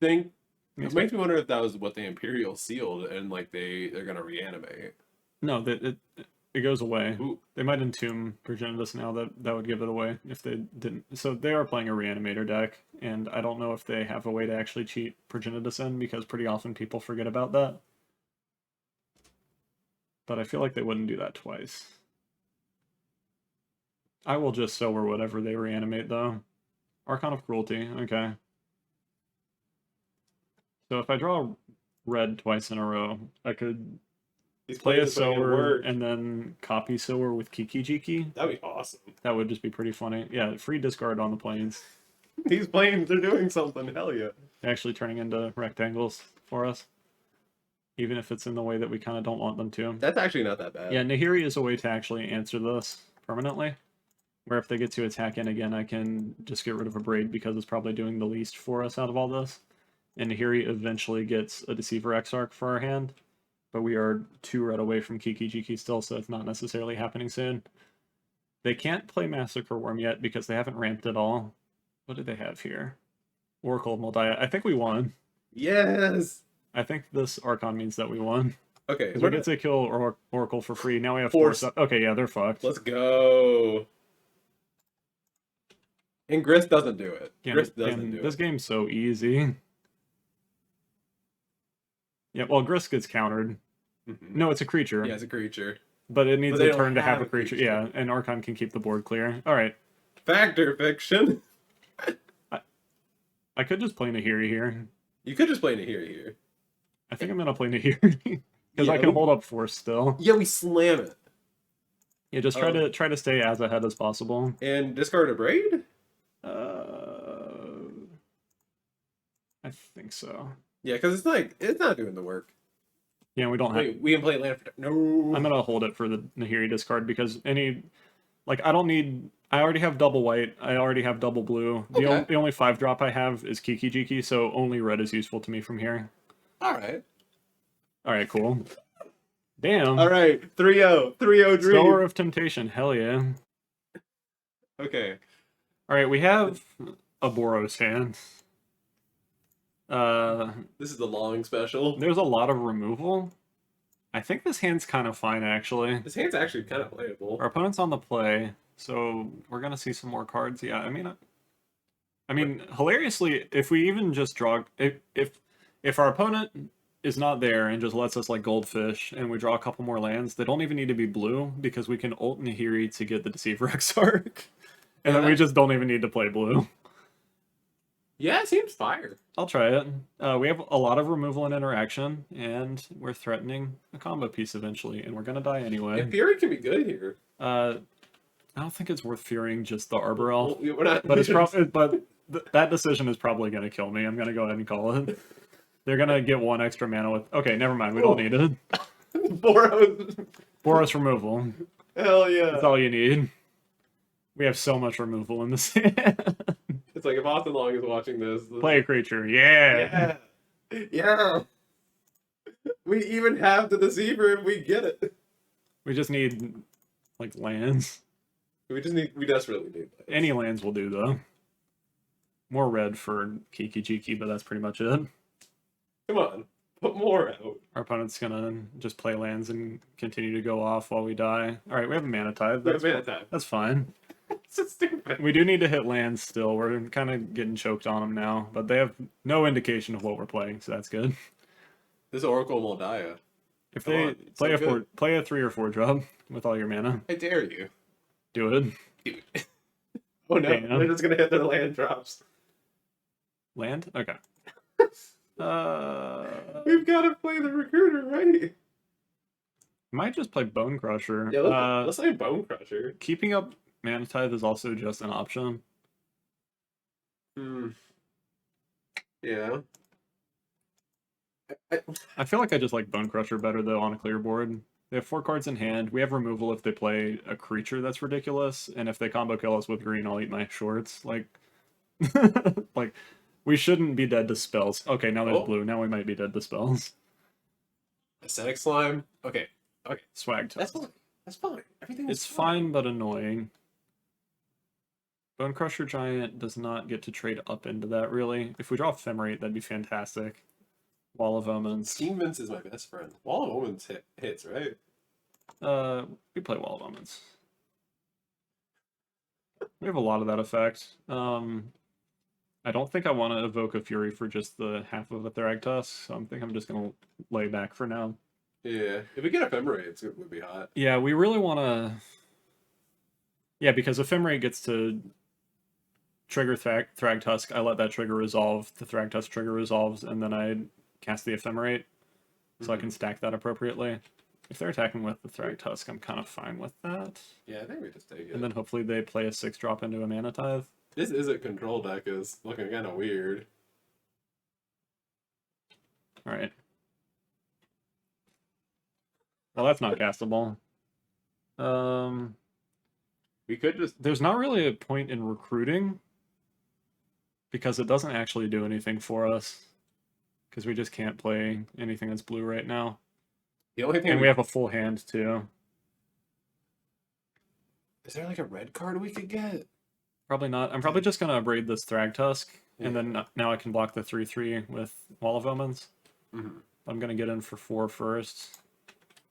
B: think. It makes me wonder if that was what the Imperial sealed, and like they're gonna reanimate.
A: No, that it goes away.
B: Ooh.
A: They might entomb Progenitus now. That would give it away if they didn't. So they are playing a Reanimator deck, and I don't know if they have a way to actually cheat Progenitus in, because pretty often people forget about that. But I feel like they wouldn't do that twice. I will just Sower whatever they reanimate, though. Archon of Cruelty, okay. So if I draw red twice in a row, I could play a Sower and then copy Sower with Kiki-Jiki.
B: That'd be awesome.
A: That would just be pretty funny. Yeah, free discard on the planes.
B: These planes are doing something, hell yeah.
A: They're actually turning into rectangles for us. Even if it's in the way that we kind of don't want them to.
B: That's actually not that bad.
A: Yeah, Nahiri is a way to actually answer this permanently. Where if they get to attack in again, I can just get rid of a Braid because it's probably doing the least for us out of all this. And Nahiri eventually gets a Deceiver Exarch for our hand. But we are 2 red away from Kiki-Jiki still, so it's not necessarily happening soon. They can't play Massacre Worm yet because they haven't ramped at all. What do they have here? Oracle of Moldiah. I think we won.
B: Yes!
A: I think this Archon means that we won.
B: Okay.
A: Because we get to kill Oracle for free. Now we have
B: Force.
A: 4. Okay, yeah, they're fucked.
B: Let's go. And Grist doesn't do it.
A: Yeah,
B: Grist doesn't do
A: this
B: it.
A: game's so easy. Yeah, well, Grist gets countered.
B: Mm-hmm.
A: No, it's a creature.
B: Yeah, it's a creature.
A: But it needs
B: But they
A: a
B: don't
A: turn to have
B: have
A: a
B: a
A: creature.
B: creature.
A: Yeah, and Archon can keep the board clear. Alright.
B: Factor fiction.
A: I could just play Nahiri here.
B: You could just play Nahiri here.
A: I think I'm going to play Nahiri. Because I can hold up Force still.
B: Yeah, we slam it.
A: Yeah, just try to stay as ahead as possible.
B: And discard a Braid?
A: I think so.
B: Yeah, because it's not doing the work.
A: Yeah, we don't have...
B: Wait, we can play land for... No.
A: I'm going to hold it for the Nahiri discard because I don't need... I already have double white. I already have double blue.
B: Okay.
A: The only 5-drop I have is Kiki-Jiki, so only red is useful to me from here.
B: Alright.
A: Alright, cool. Damn.
B: Alright, 3-0. 3-0 dream.
A: Sower of Temptation. Hell yeah.
B: Okay.
A: Alright, we have a Boros hand.
B: This is the long special.
A: There's a lot of removal. I think this hand's kind of fine, actually.
B: This hand's actually kind of playable.
A: Our opponent's on the play, so we're gonna see some more cards. Yeah, I mean, hilariously, if we even just draw, if our opponent is not there and just lets us like Goldfish, and we draw a couple more lands, they don't even need to be blue because we can ult Nahiri to get the Deceiver Exarch, and then we just don't even need to play blue.
B: Yeah, it seems fire.
A: I'll try it. We have a lot of removal and interaction, and we're threatening a combo piece eventually, and we're gonna die anyway.
B: And Fury can be good here.
A: I don't think it's worth fearing just the Arbor Elf,
B: Well, we're not...
A: but it's that decision is probably gonna kill me. I'm gonna go ahead and call it. They're gonna get 1 extra mana with. Okay, never mind. We don't need it. Boros removal.
B: Hell yeah.
A: That's all you need. We have so much removal in this hand.
B: It's like if Austin Long is watching this.
A: Play a creature. Yeah.
B: Yeah. We even have the Deceiver if we get it.
A: We just need like lands.
B: We desperately need that.
A: Any lands will do though. More red for Kiki-Jiki, but that's pretty much it.
B: Come on. Put more out.
A: Our opponent's gonna just play lands and continue to go off while we die. Alright, we have a Mana Tithe. That's fine.
B: It's so stupid.
A: We do need to hit lands still. We're kind of getting choked on them now, but they have no indication of what we're playing, so that's good.
B: This Oracle Moldiah.
A: If they play
B: so
A: play a 3 or 4 drop with all your mana,
B: I dare you.
A: do it.
B: Dude. Oh no,
A: Damn.
B: they're just gonna hit their land drops.
A: Land? Okay.
B: We've got to play the Recruiter, right?
A: Might just play Bone Crusher.
B: Yeah, let's play Bone Crusher.
A: Keeping up Mana Tithe is also just an option.
B: Yeah.
A: I feel like I just like Bone Crusher better though on a clear board. They have 4 cards in hand. We have removal if they play a creature that's ridiculous, and if they combo kill us with green, I'll eat my shorts. Like, Like, we shouldn't be dead to spells. Okay, now there's
B: Oh.
A: blue. Now we might be dead to spells.
B: Aesthetic slime. Okay. Okay.
A: Swag
B: That's
A: toast.
B: fine. That's fine. Everything is
A: It's fine, but annoying. Bone Crusher Giant does not get to trade up into that, really. If we draw Ephemerate, that'd be fantastic. Wall of Omens.
B: Steam Vince is my best friend. Wall of Omens hits, right?
A: We play Wall of Omens. We have a lot of that effect. I don't think I want to evoke a Fury for just the half of a Thragtusk, so I think I'm just going to lay back for now.
B: Yeah. If we get Ephemerate, it would be hot.
A: Yeah, we really want to... Yeah, because Ephemerate gets to trigger Thragtusk. I let that trigger resolve. The Thragtusk trigger resolves, and then I cast the Ephemerate, so I can stack that appropriately. If they're attacking with the Thragtusk, I'm kind of fine with that.
B: Yeah, I think we just take it.
A: And then hopefully they play a 6-drop into a Mana Tithe.
B: This Izzet control deck is looking kind of weird.
A: Alright. Well, that's not castable.
B: We could just...
A: There's not really a point in recruiting, because it doesn't actually do anything for us. Because we just can't play anything that's blue right now.
B: The only thing
A: And we have a full hand, too.
B: Is there like a red card we could get?
A: Probably not. I'm probably just going to abrade this Thragtusk, and then now I can block the 3/3 with Wall of Omens.
B: Mm-hmm.
A: I'm going to get in for 4 first.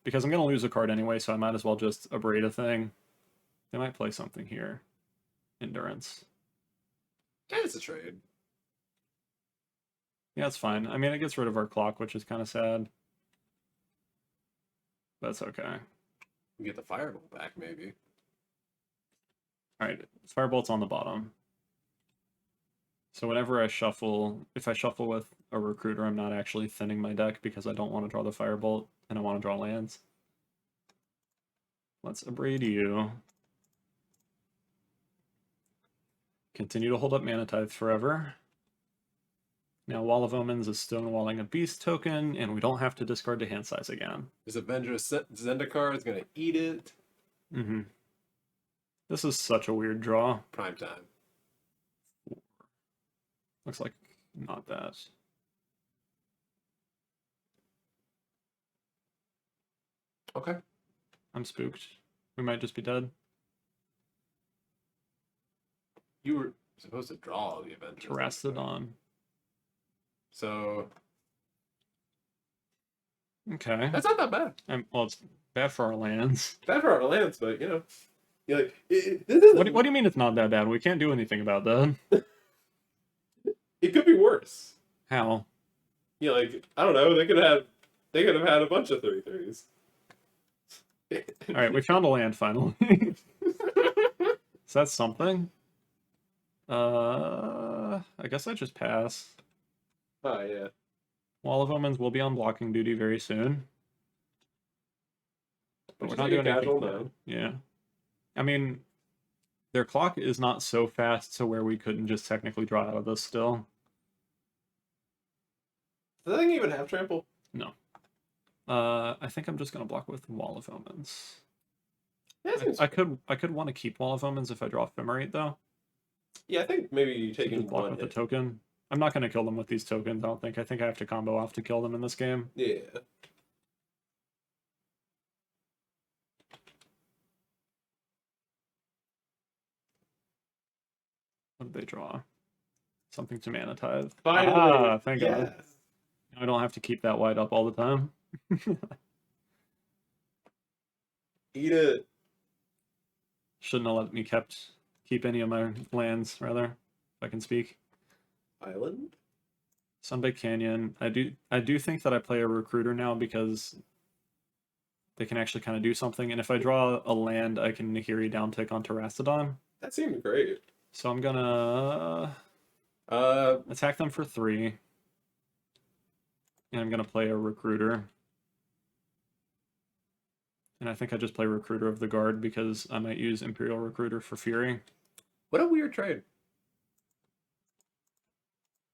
A: Because I'm going to lose a card anyway, so I might as well just abrade a thing. They might play something here. Endurance.
B: And it's a trade.
A: Yeah, it's fine. I mean, it gets rid of our clock, which is kind of sad. That's okay.
B: We get the Firebolt back, maybe.
A: Alright, Firebolt's on the bottom. So whenever I shuffle, if I shuffle with a Recruiter, I'm not actually thinning my deck because I don't want to draw the Firebolt and I want to draw lands. Let's abrade you. Continue to hold up Mana Tithe forever. Now Wall of Omens is stonewalling a Beast token, and we don't have to discard to hand size again.
B: This Avenger Zendikar is going to eat it.
A: Mm-hmm. This is such a weird draw.
B: Prime time.
A: Looks like not that.
B: Okay.
A: I'm spooked. We might just be dead.
B: You were supposed to draw the Avenger.
A: Terrastodon.
B: So...
A: Okay.
B: That's not that bad.
A: Well, it's bad for our lands.
B: Bad for our lands, but, you know... You're like, this isn't...
A: What do you mean it's not that bad? We can't do anything about that.
B: It could be worse.
A: How?
B: You know, like, I don't know, they could have had a bunch of 3/3s.
A: Alright, we found a land finally. Is that something? I guess I just pass.
B: Oh, yeah.
A: Wall of Omens will be on blocking duty very soon. But we're not doing anything now. Yeah. I mean, their clock is not so fast to where we couldn't just technically draw out of this still.
B: Does that thing even have trample?
A: No. I think I'm just gonna block with Wall of Omens.
B: Yeah,
A: I could want to keep Wall of Omens if I draw Ephemerate though.
B: Yeah, I think maybe
A: So
B: taking
A: just block
B: one
A: with
B: hit.
A: the token. I'm not gonna kill them with these tokens. I don't think. I think I have to combo off to kill them in this game.
B: Yeah.
A: What did they draw? Something to Mana Tithe.
B: Finally.
A: Ah, thank
B: yes.
A: God. I don't have to keep that wide up all the time.
B: Eat it.
A: Shouldn't have let me keep any of my lands, rather, if I can speak.
B: Island?
A: Sunbaked Canyon. I do think that I play a Recruiter now because they can actually kind of do something. And if I draw a land, I can Nahiri downtick on Terrastodon.
B: That seemed great.
A: So I'm gonna attack them for 3. And I'm gonna play a Recruiter. And I think I just play Recruiter of the Guard because I might use Imperial Recruiter for Fury.
B: What a weird trade.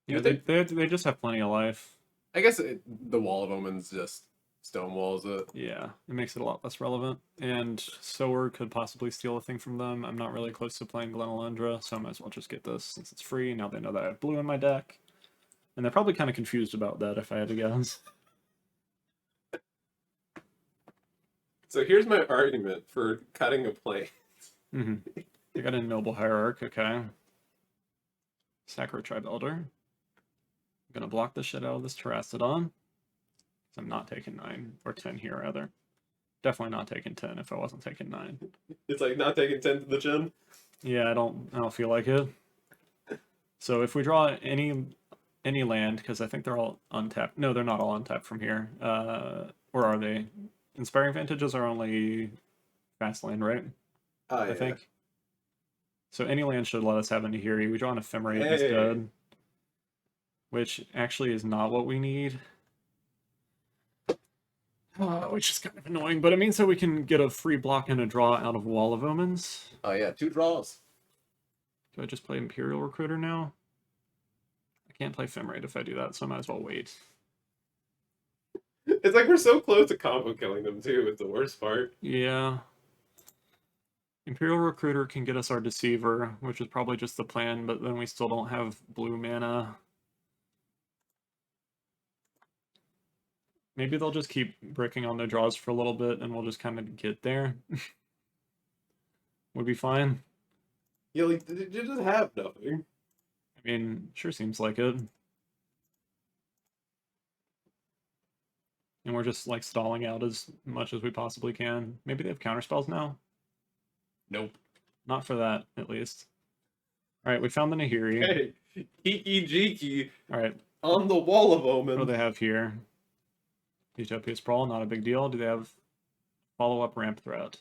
A: Yeah, they just have plenty of life.
B: I guess the Wall of Omens just stonewalls it.
A: Yeah, it makes it a lot less relevant. And Sower could possibly steal a thing from them. I'm not really close to playing Glenalendra, so I might as well just get this since it's free. Now they know that I have blue in my deck. And they're probably kind of confused about that, if I had to guess.
B: So here's my argument for cutting a plane.
A: They got a Noble Hierarch, okay. Sacro Tribe Elder. I'm gonna block the shit out of this Terrastodon. I'm not taking 9, or 10 here, rather. Definitely not taking 10 if I wasn't taking 9.
B: It's like not taking 10 to the chin.
A: Yeah, I don't feel like it. So if we draw any land, because I think they're all untapped. No, they're not all untapped from here. Or are they? Inspiring Vantages are only fast land, right?
B: Oh, yeah.
A: I think. So any land should let us have a Nahiri. We draw an Ephemerate
B: Hey.
A: instead. Which actually is not what we need. Which is kind of annoying, but it means that we can get a free block and a draw out of Wall of Omens.
B: Oh, yeah, 2 draws.
A: Do I just play Imperial Recruiter now? I can't play Ephemerate if I do that, so I might as well wait.
B: It's like we're so close to combo killing them, too. It's the worst part.
A: Yeah. Imperial Recruiter can get us our Deceiver, which is probably just the plan, but then we still don't have blue mana. Maybe they'll just keep bricking on their draws for a little bit, and we'll just kind of get there. Would be fine.
B: Yeah, like, you just have nothing.
A: I mean, sure seems like it. And we're just, like, stalling out as much as we possibly can. Maybe they have counterspells now?
B: Nope.
A: Not for that, at least. Alright, we found the Nahiri.
B: Hey, Kiki Jiki
A: Alright,
B: on the Wall of
A: what do
B: Omen.
A: they have here? Utopia Sprawl, not a big deal. Do they have follow-up ramp threat?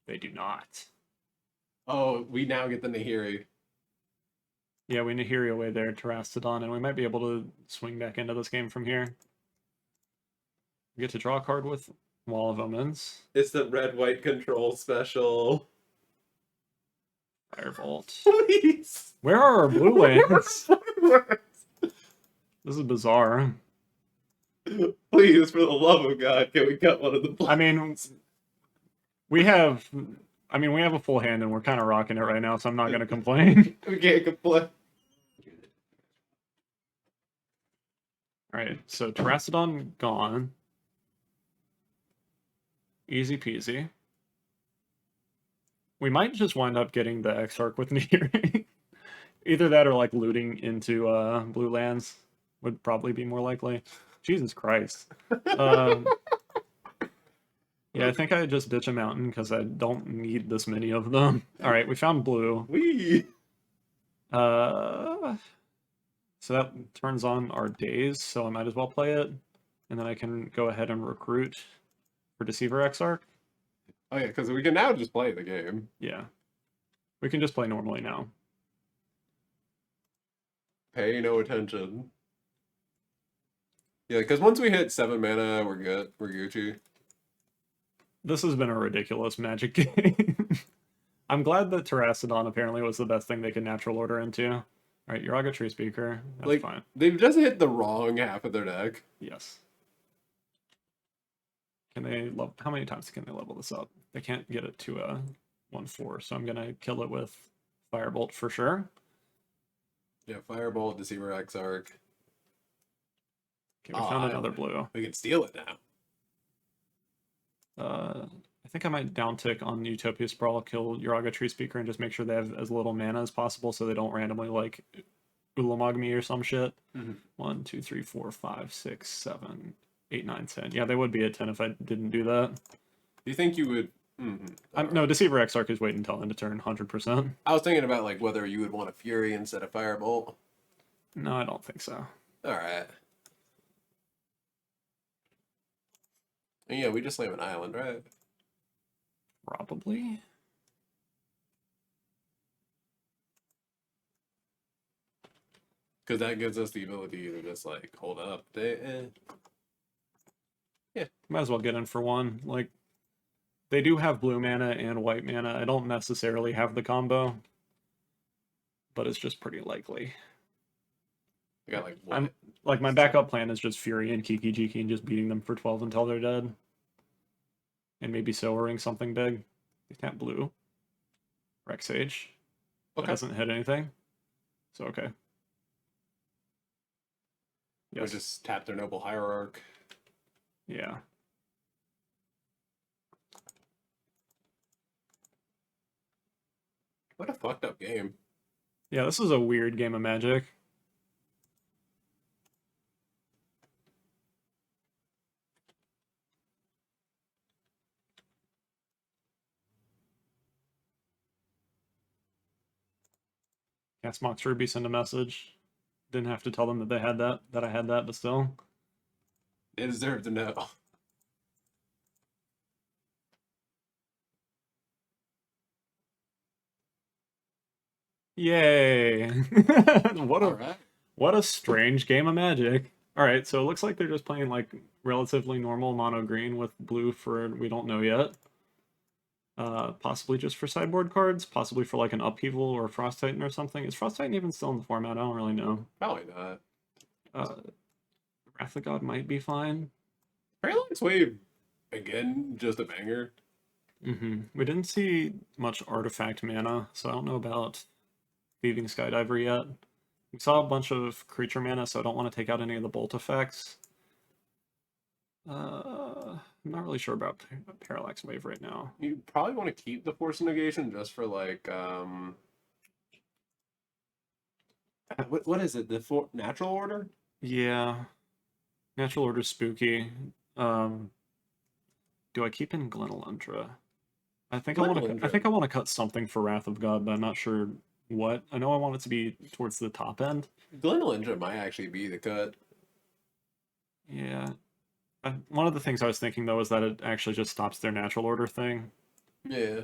A: They do not.
B: Oh, we now get the Nahiri.
A: Yeah, we Nahiri away there, Terrastodon, and we might be able to swing back into this game from here. We get to draw a card with Wall of Omens.
B: It's the red-white control special.
A: Firebolt.
B: Please.
A: Where are our blue lands? This is bizarre.
B: Please, for the love of God, can we cut one of the blocks?
A: I mean, we have a full hand and we're kind of rocking it right now, so I'm not going to complain.
B: We can't complain.
A: Alright, so Terrastodon gone. Easy peasy. We might just wind up getting the Exarch with Nahiri. Either that or like looting into blue lands would probably be more likely. Jesus Christ. Yeah, I think I just ditch a mountain because I don't need this many of them. Alright, we found blue. So that turns on our days, so I might as well play it. And then I can go ahead and recruit for Deceiver Exarch.
B: Oh yeah, because we can now just play the game.
A: Yeah. We can just play normally now.
B: Pay no attention. Yeah, because once we hit 7 mana, we're good. We're Gucci.
A: This has been a ridiculous Magic game. I'm glad that Terrastodon apparently was the best thing they could natural order into. Alright, Uraga Tree Speaker. That's
B: Like,
A: fine.
B: they've just hit the wrong half of their deck.
A: Yes. Can they how many times can they level this up? They can't get it to a 1/4, so I'm gonna kill it with Firebolt for sure.
B: Yeah, Firebolt, Deceiver Exarch.
A: Okay, we found another blue.
B: We can steal it now.
A: I think I might downtick on Utopia Sprawl, kill Uraga Tree Speaker, and just make sure they have as little mana as possible so they don't randomly like Ulamog me or some shit. 1, 2, 3, 4, 5, 6, 7, 8, 9, 10. Yeah, they would be at 10 if I didn't do that.
B: Do you think you would...
A: No, Deceiver Exarch is wait until end of turn, 100%.
B: I was thinking about like whether you would want a Fury instead of Firebolt.
A: No, I don't think so.
B: Alright. Yeah, we just slam an island, right?
A: Probably.
B: Because that gives us the ability to just like hold up.
A: Yeah, might as well get in for one. Like, they do have blue mana and white mana. I don't necessarily have the combo, but it's just pretty likely.
B: I got like what?
A: I'm like my backup plan is just Fury and Kiki Jiki and just beating them for 12 until they're dead. And maybe sowering something big. They tap blue. Rex Sage. That
B: Okay.
A: doesn't hit anything. So okay.
B: Or
A: Yes.
B: just tap their Noble Hierarch.
A: Yeah.
B: What a fucked up game.
A: Yeah, this is a weird game of Magic. Cast Mox Ruby, send a message. Didn't have to tell them that they had that I had that, but still.
B: They deserve to know.
A: Yay! What a strange game of Magic. All right, so it looks like they're just playing like relatively normal mono green with blue for we don't know yet. Possibly just for sideboard cards, possibly for like an upheaval or a Frost Titan or something. Is Frost Titan even still in the format? I don't really know.
B: Probably not.
A: Wrath of God might be fine.
B: Parallax Wave, again, just a banger.
A: We didn't see much artifact mana, so I don't know about Thieving Skydiver yet. We saw a bunch of creature mana, so I don't want to take out any of the bolt effects. I'm not really sure about Parallax Wave right now.
B: You probably want to keep the Force of Negation just for like what is it? The natural order?
A: Yeah. Natural Order's spooky. Do I keep in Glenalundra? I think I want to cut something for Wrath of God, but I'm not sure what. I know I want it to be towards the top end.
B: Glenalundra might actually be the cut.
A: Yeah. One of the things I was thinking though is that it actually just stops their natural order thing.
B: Yeah.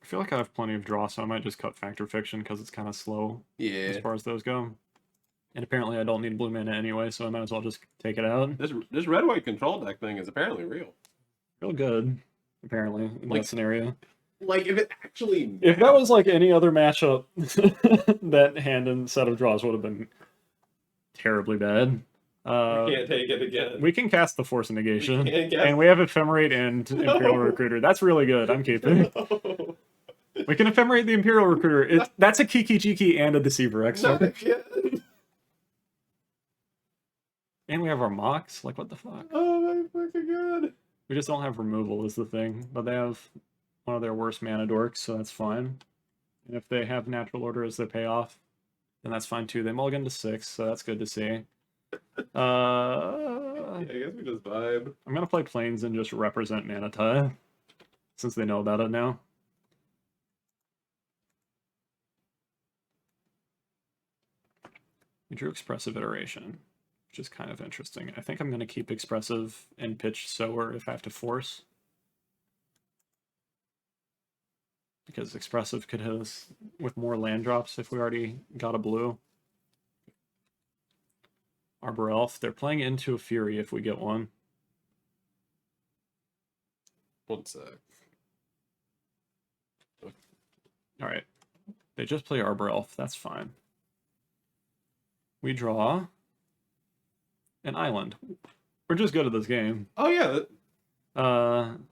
A: I feel like I have plenty of draw, so I might just cut Factor Fiction because it's kind of slow as far as those go. And apparently I don't need blue mana anyway, so I might as well just take it out.
B: This red-white control deck thing is apparently real.
A: Real good, apparently, in that scenario.
B: Like, if it actually...
A: If that was like any other matchup, that hand and set of draws would have been terribly bad.
B: We can't take it again.
A: We can cast the Force of Negation. And we have Ephemerate and Imperial Recruiter. That's really good. I'm keeping. No. We can Ephemerate the Imperial Recruiter. That's a Kiki Jiki and a Deceiver X. And we have our Mox. Like, what the fuck?
B: Oh my fucking god.
A: We just don't have removal is the thing. But they have one of their worst mana dorks, so that's fine. And if they have Natural Order as their payoff, then that's fine too. They mulligan to 6, so that's good to see.
B: Yeah, I guess we just vibe.
A: I'm gonna play Plains and just represent Manatee, since they know about it now. We drew Expressive Iteration, which is kind of interesting. I think I'm gonna keep Expressive and pitch Sower if I have to force. Because Expressive could hit us with more land drops if we already got a blue. Arbor Elf. They're playing into a Fury if we get one.
B: One sec.
A: Alright. They just play Arbor Elf. That's fine. We draw an island. We're just good at this game.
B: Oh, yeah.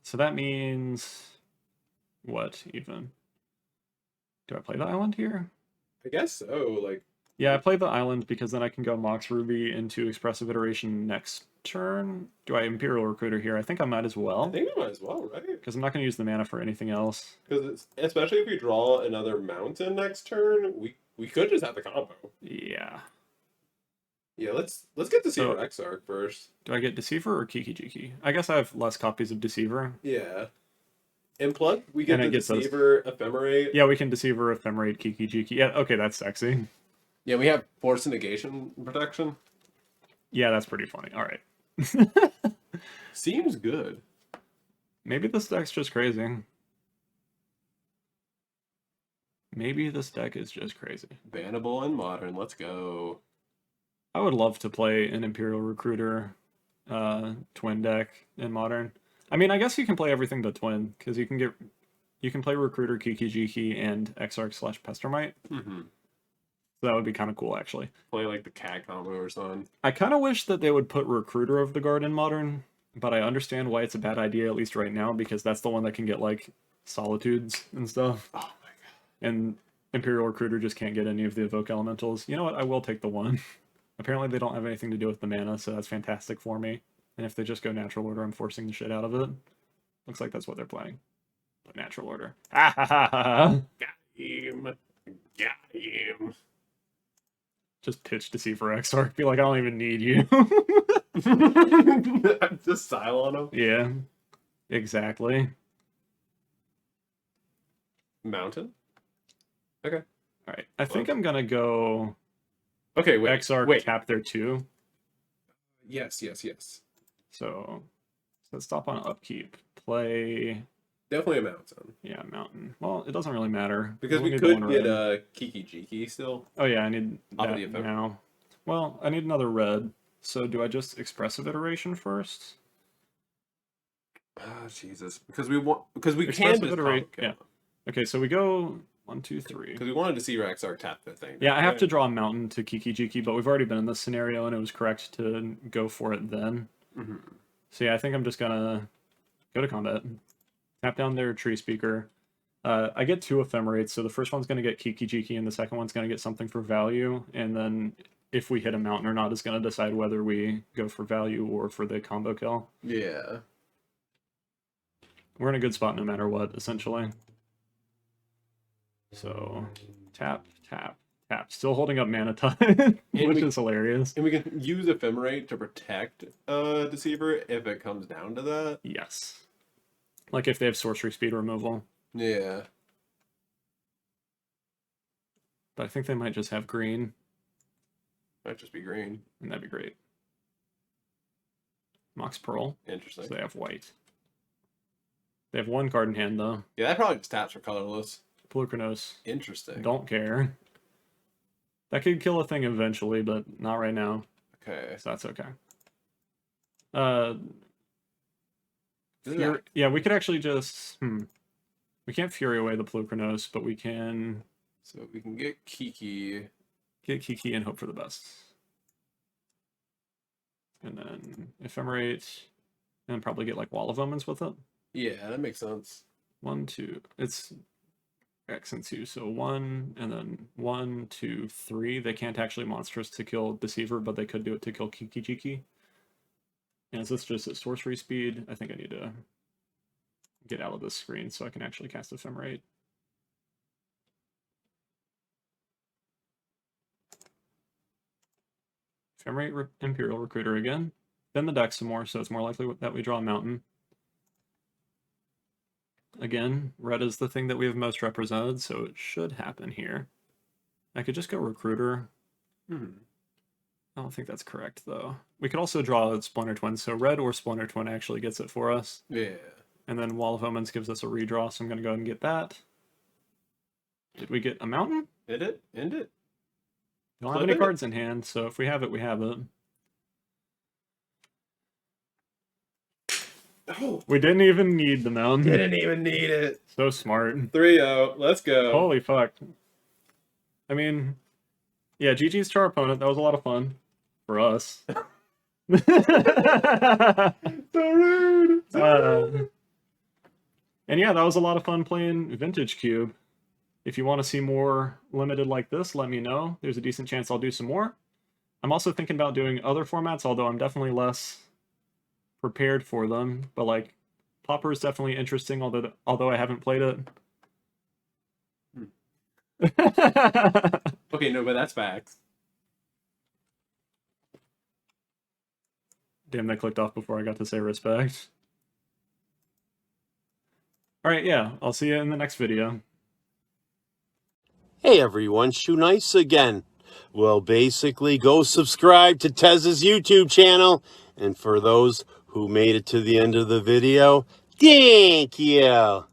A: So that means... what, even? Do I play the island here?
B: I guess so, like...
A: Yeah, I play the island because then I can go Mox Ruby into Expressive Iteration next turn. Do I Imperial Recruiter here? I think I might as well.
B: I think we might as well, right?
A: Because I'm not going to use the mana for anything else.
B: Because especially if we draw another mountain next turn, we could just have the combo.
A: Yeah.
B: Yeah, let's get Deceiver Exarch first.
A: Do I get Deceiver or Kiki Jiki? I guess I have less copies of Deceiver.
B: Yeah. And plus, we get the Deceiver Ephemerate.
A: Yeah, we can Deceiver Ephemerate Kiki Jiki. Yeah, okay, that's sexy.
B: Yeah, we have Force of Negation protection.
A: Yeah, that's pretty funny. All right.
B: Seems good.
A: Maybe this deck's just crazy. Maybe this deck is just crazy.
B: Bannable in Modern. Let's go.
A: I would love to play an Imperial Recruiter twin deck in Modern. I mean, I guess you can play everything but twin, because you can get you can play Recruiter, Kiki-Jiki, and Exarch/Pestermite.
B: Mm-hmm.
A: So that would be kind of cool, actually.
B: Play like the cat combo or something.
A: I kind of wish that they would put Recruiter of the Guard in Modern, but I understand why it's a bad idea, at least right now, because that's the one that can get, like, Solitudes and stuff.
B: Oh my god.
A: And Imperial Recruiter just can't get any of the Evoke Elementals. You know what? I will take the one. Apparently they don't have anything to do with the mana, so that's fantastic for me. And if they just go Natural Order, I'm forcing the shit out of it. Looks like that's what they're playing. But Natural Order. Ah ha ha ha!
B: Got him. Got him.
A: Just pitch Deceiver Exarch. Be like, I don't even need you.
B: Just style on him.
A: Yeah. Exactly.
B: Mountain? Okay.
A: Alright. I think I'm gonna go
B: Okay, wait.
A: Exarch tap there too.
B: Yes.
A: So let's stop on upkeep. Play
B: Definitely a mountain.
A: yeah, mountain. Well, it doesn't really matter.
B: Because we
A: need
B: could
A: one
B: get
A: red.
B: Kiki-Jiki still.
A: Oh yeah, I need
B: Off of
A: that
B: the effect.
A: now. Well, I need another red. So do I just Expressive Iteration first?
B: Oh, Jesus. Because we can
A: Expressive
B: just
A: Iteration.
B: combo kill.
A: Yeah. Okay, so we go 1, 2, 3.
B: Because we wanted to see Rexark tap the thing.
A: Yeah, I have to draw a mountain to Kiki-Jiki, but we've already been in this scenario, and it was correct to go for it then.
B: Mm-hmm.
A: So yeah, I think I'm just gonna go to combat. Tap down their Tree Speaker. I get 2 Ephemerates, so the first one's gonna get Kiki-Jiki, and the second one's gonna get something for value, and then if we hit a mountain or not is gonna decide whether we go for value or for the combo kill.
B: Yeah.
A: We're in a good spot no matter what, essentially. So, tap, tap, tap. Still holding up mana time, which is hilarious.
B: And we can use Ephemerate to protect Deceiver if it comes down to that.
A: Yes. Like if they have sorcery speed removal.
B: Yeah.
A: But I think they might just have green,
B: Might just be green.
A: and that'd be great. Mox Pearl.
B: Interesting.
A: So they have white. They have 1 card in hand, though.
B: Yeah, that probably just taps for colorless.
A: Pulchronos.
B: Interesting.
A: Don't care. That could kill a thing eventually, but not right now.
B: Okay.
A: So that's okay.
B: Yeah.
A: Yeah, we could actually just... We can't Fury away the Pulchronos, but we can
B: So we can get Kiki.
A: get Kiki and hope for the best. And then Ephemerate, and probably get like Wall of Omens with it.
B: Yeah, that makes sense.
A: 1, 2. It's X and 2, so 1, and then 1, 2, 3. They can't actually monstrous to kill Deceiver, but they could do it to kill Kiki-Jiki. And is this just at sorcery speed? I think I need to get out of this screen so I can actually cast Ephemerate. Ephemerate Imperial Recruiter again. Then the deck some more, so it's more likely that we draw a mountain. Again, red is the thing that we have most represented, so it should happen here. I could just go Recruiter. I don't think that's correct, though. We could also draw a Splinter Twin, so red or Splinter Twin actually gets it for us.
B: Yeah.
A: And then Wall of Omens gives us a redraw, so I'm going to go ahead and get that. Did we get a mountain?
B: End it? End it?
A: We don't have any cards in hand, so if we have it, we have it.
B: Oh,
A: We didn't even need the mountain.
B: didn't even need it.
A: So smart.
B: 3-0. Let's go.
A: Holy fuck. I mean, yeah, GG's to our opponent. That was a lot of fun. For us.
B: So rude.
A: And yeah, that was a lot of fun playing Vintage Cube. If you want to see more limited like this, let me know. There's a decent chance I'll do some more. I'm also thinking about doing other formats, although I'm definitely less prepared for them. But like, Pauper is definitely interesting, although I haven't played it.
B: Okay, no, but that's facts.
A: Damn, that clicked off before I got to say respect. Alright, yeah, I'll see you in the next video.
C: Hey everyone, Shoe Nice again. Well, basically, go subscribe to Tezzey's YouTube channel. And for those who made it to the end of the video, thank you.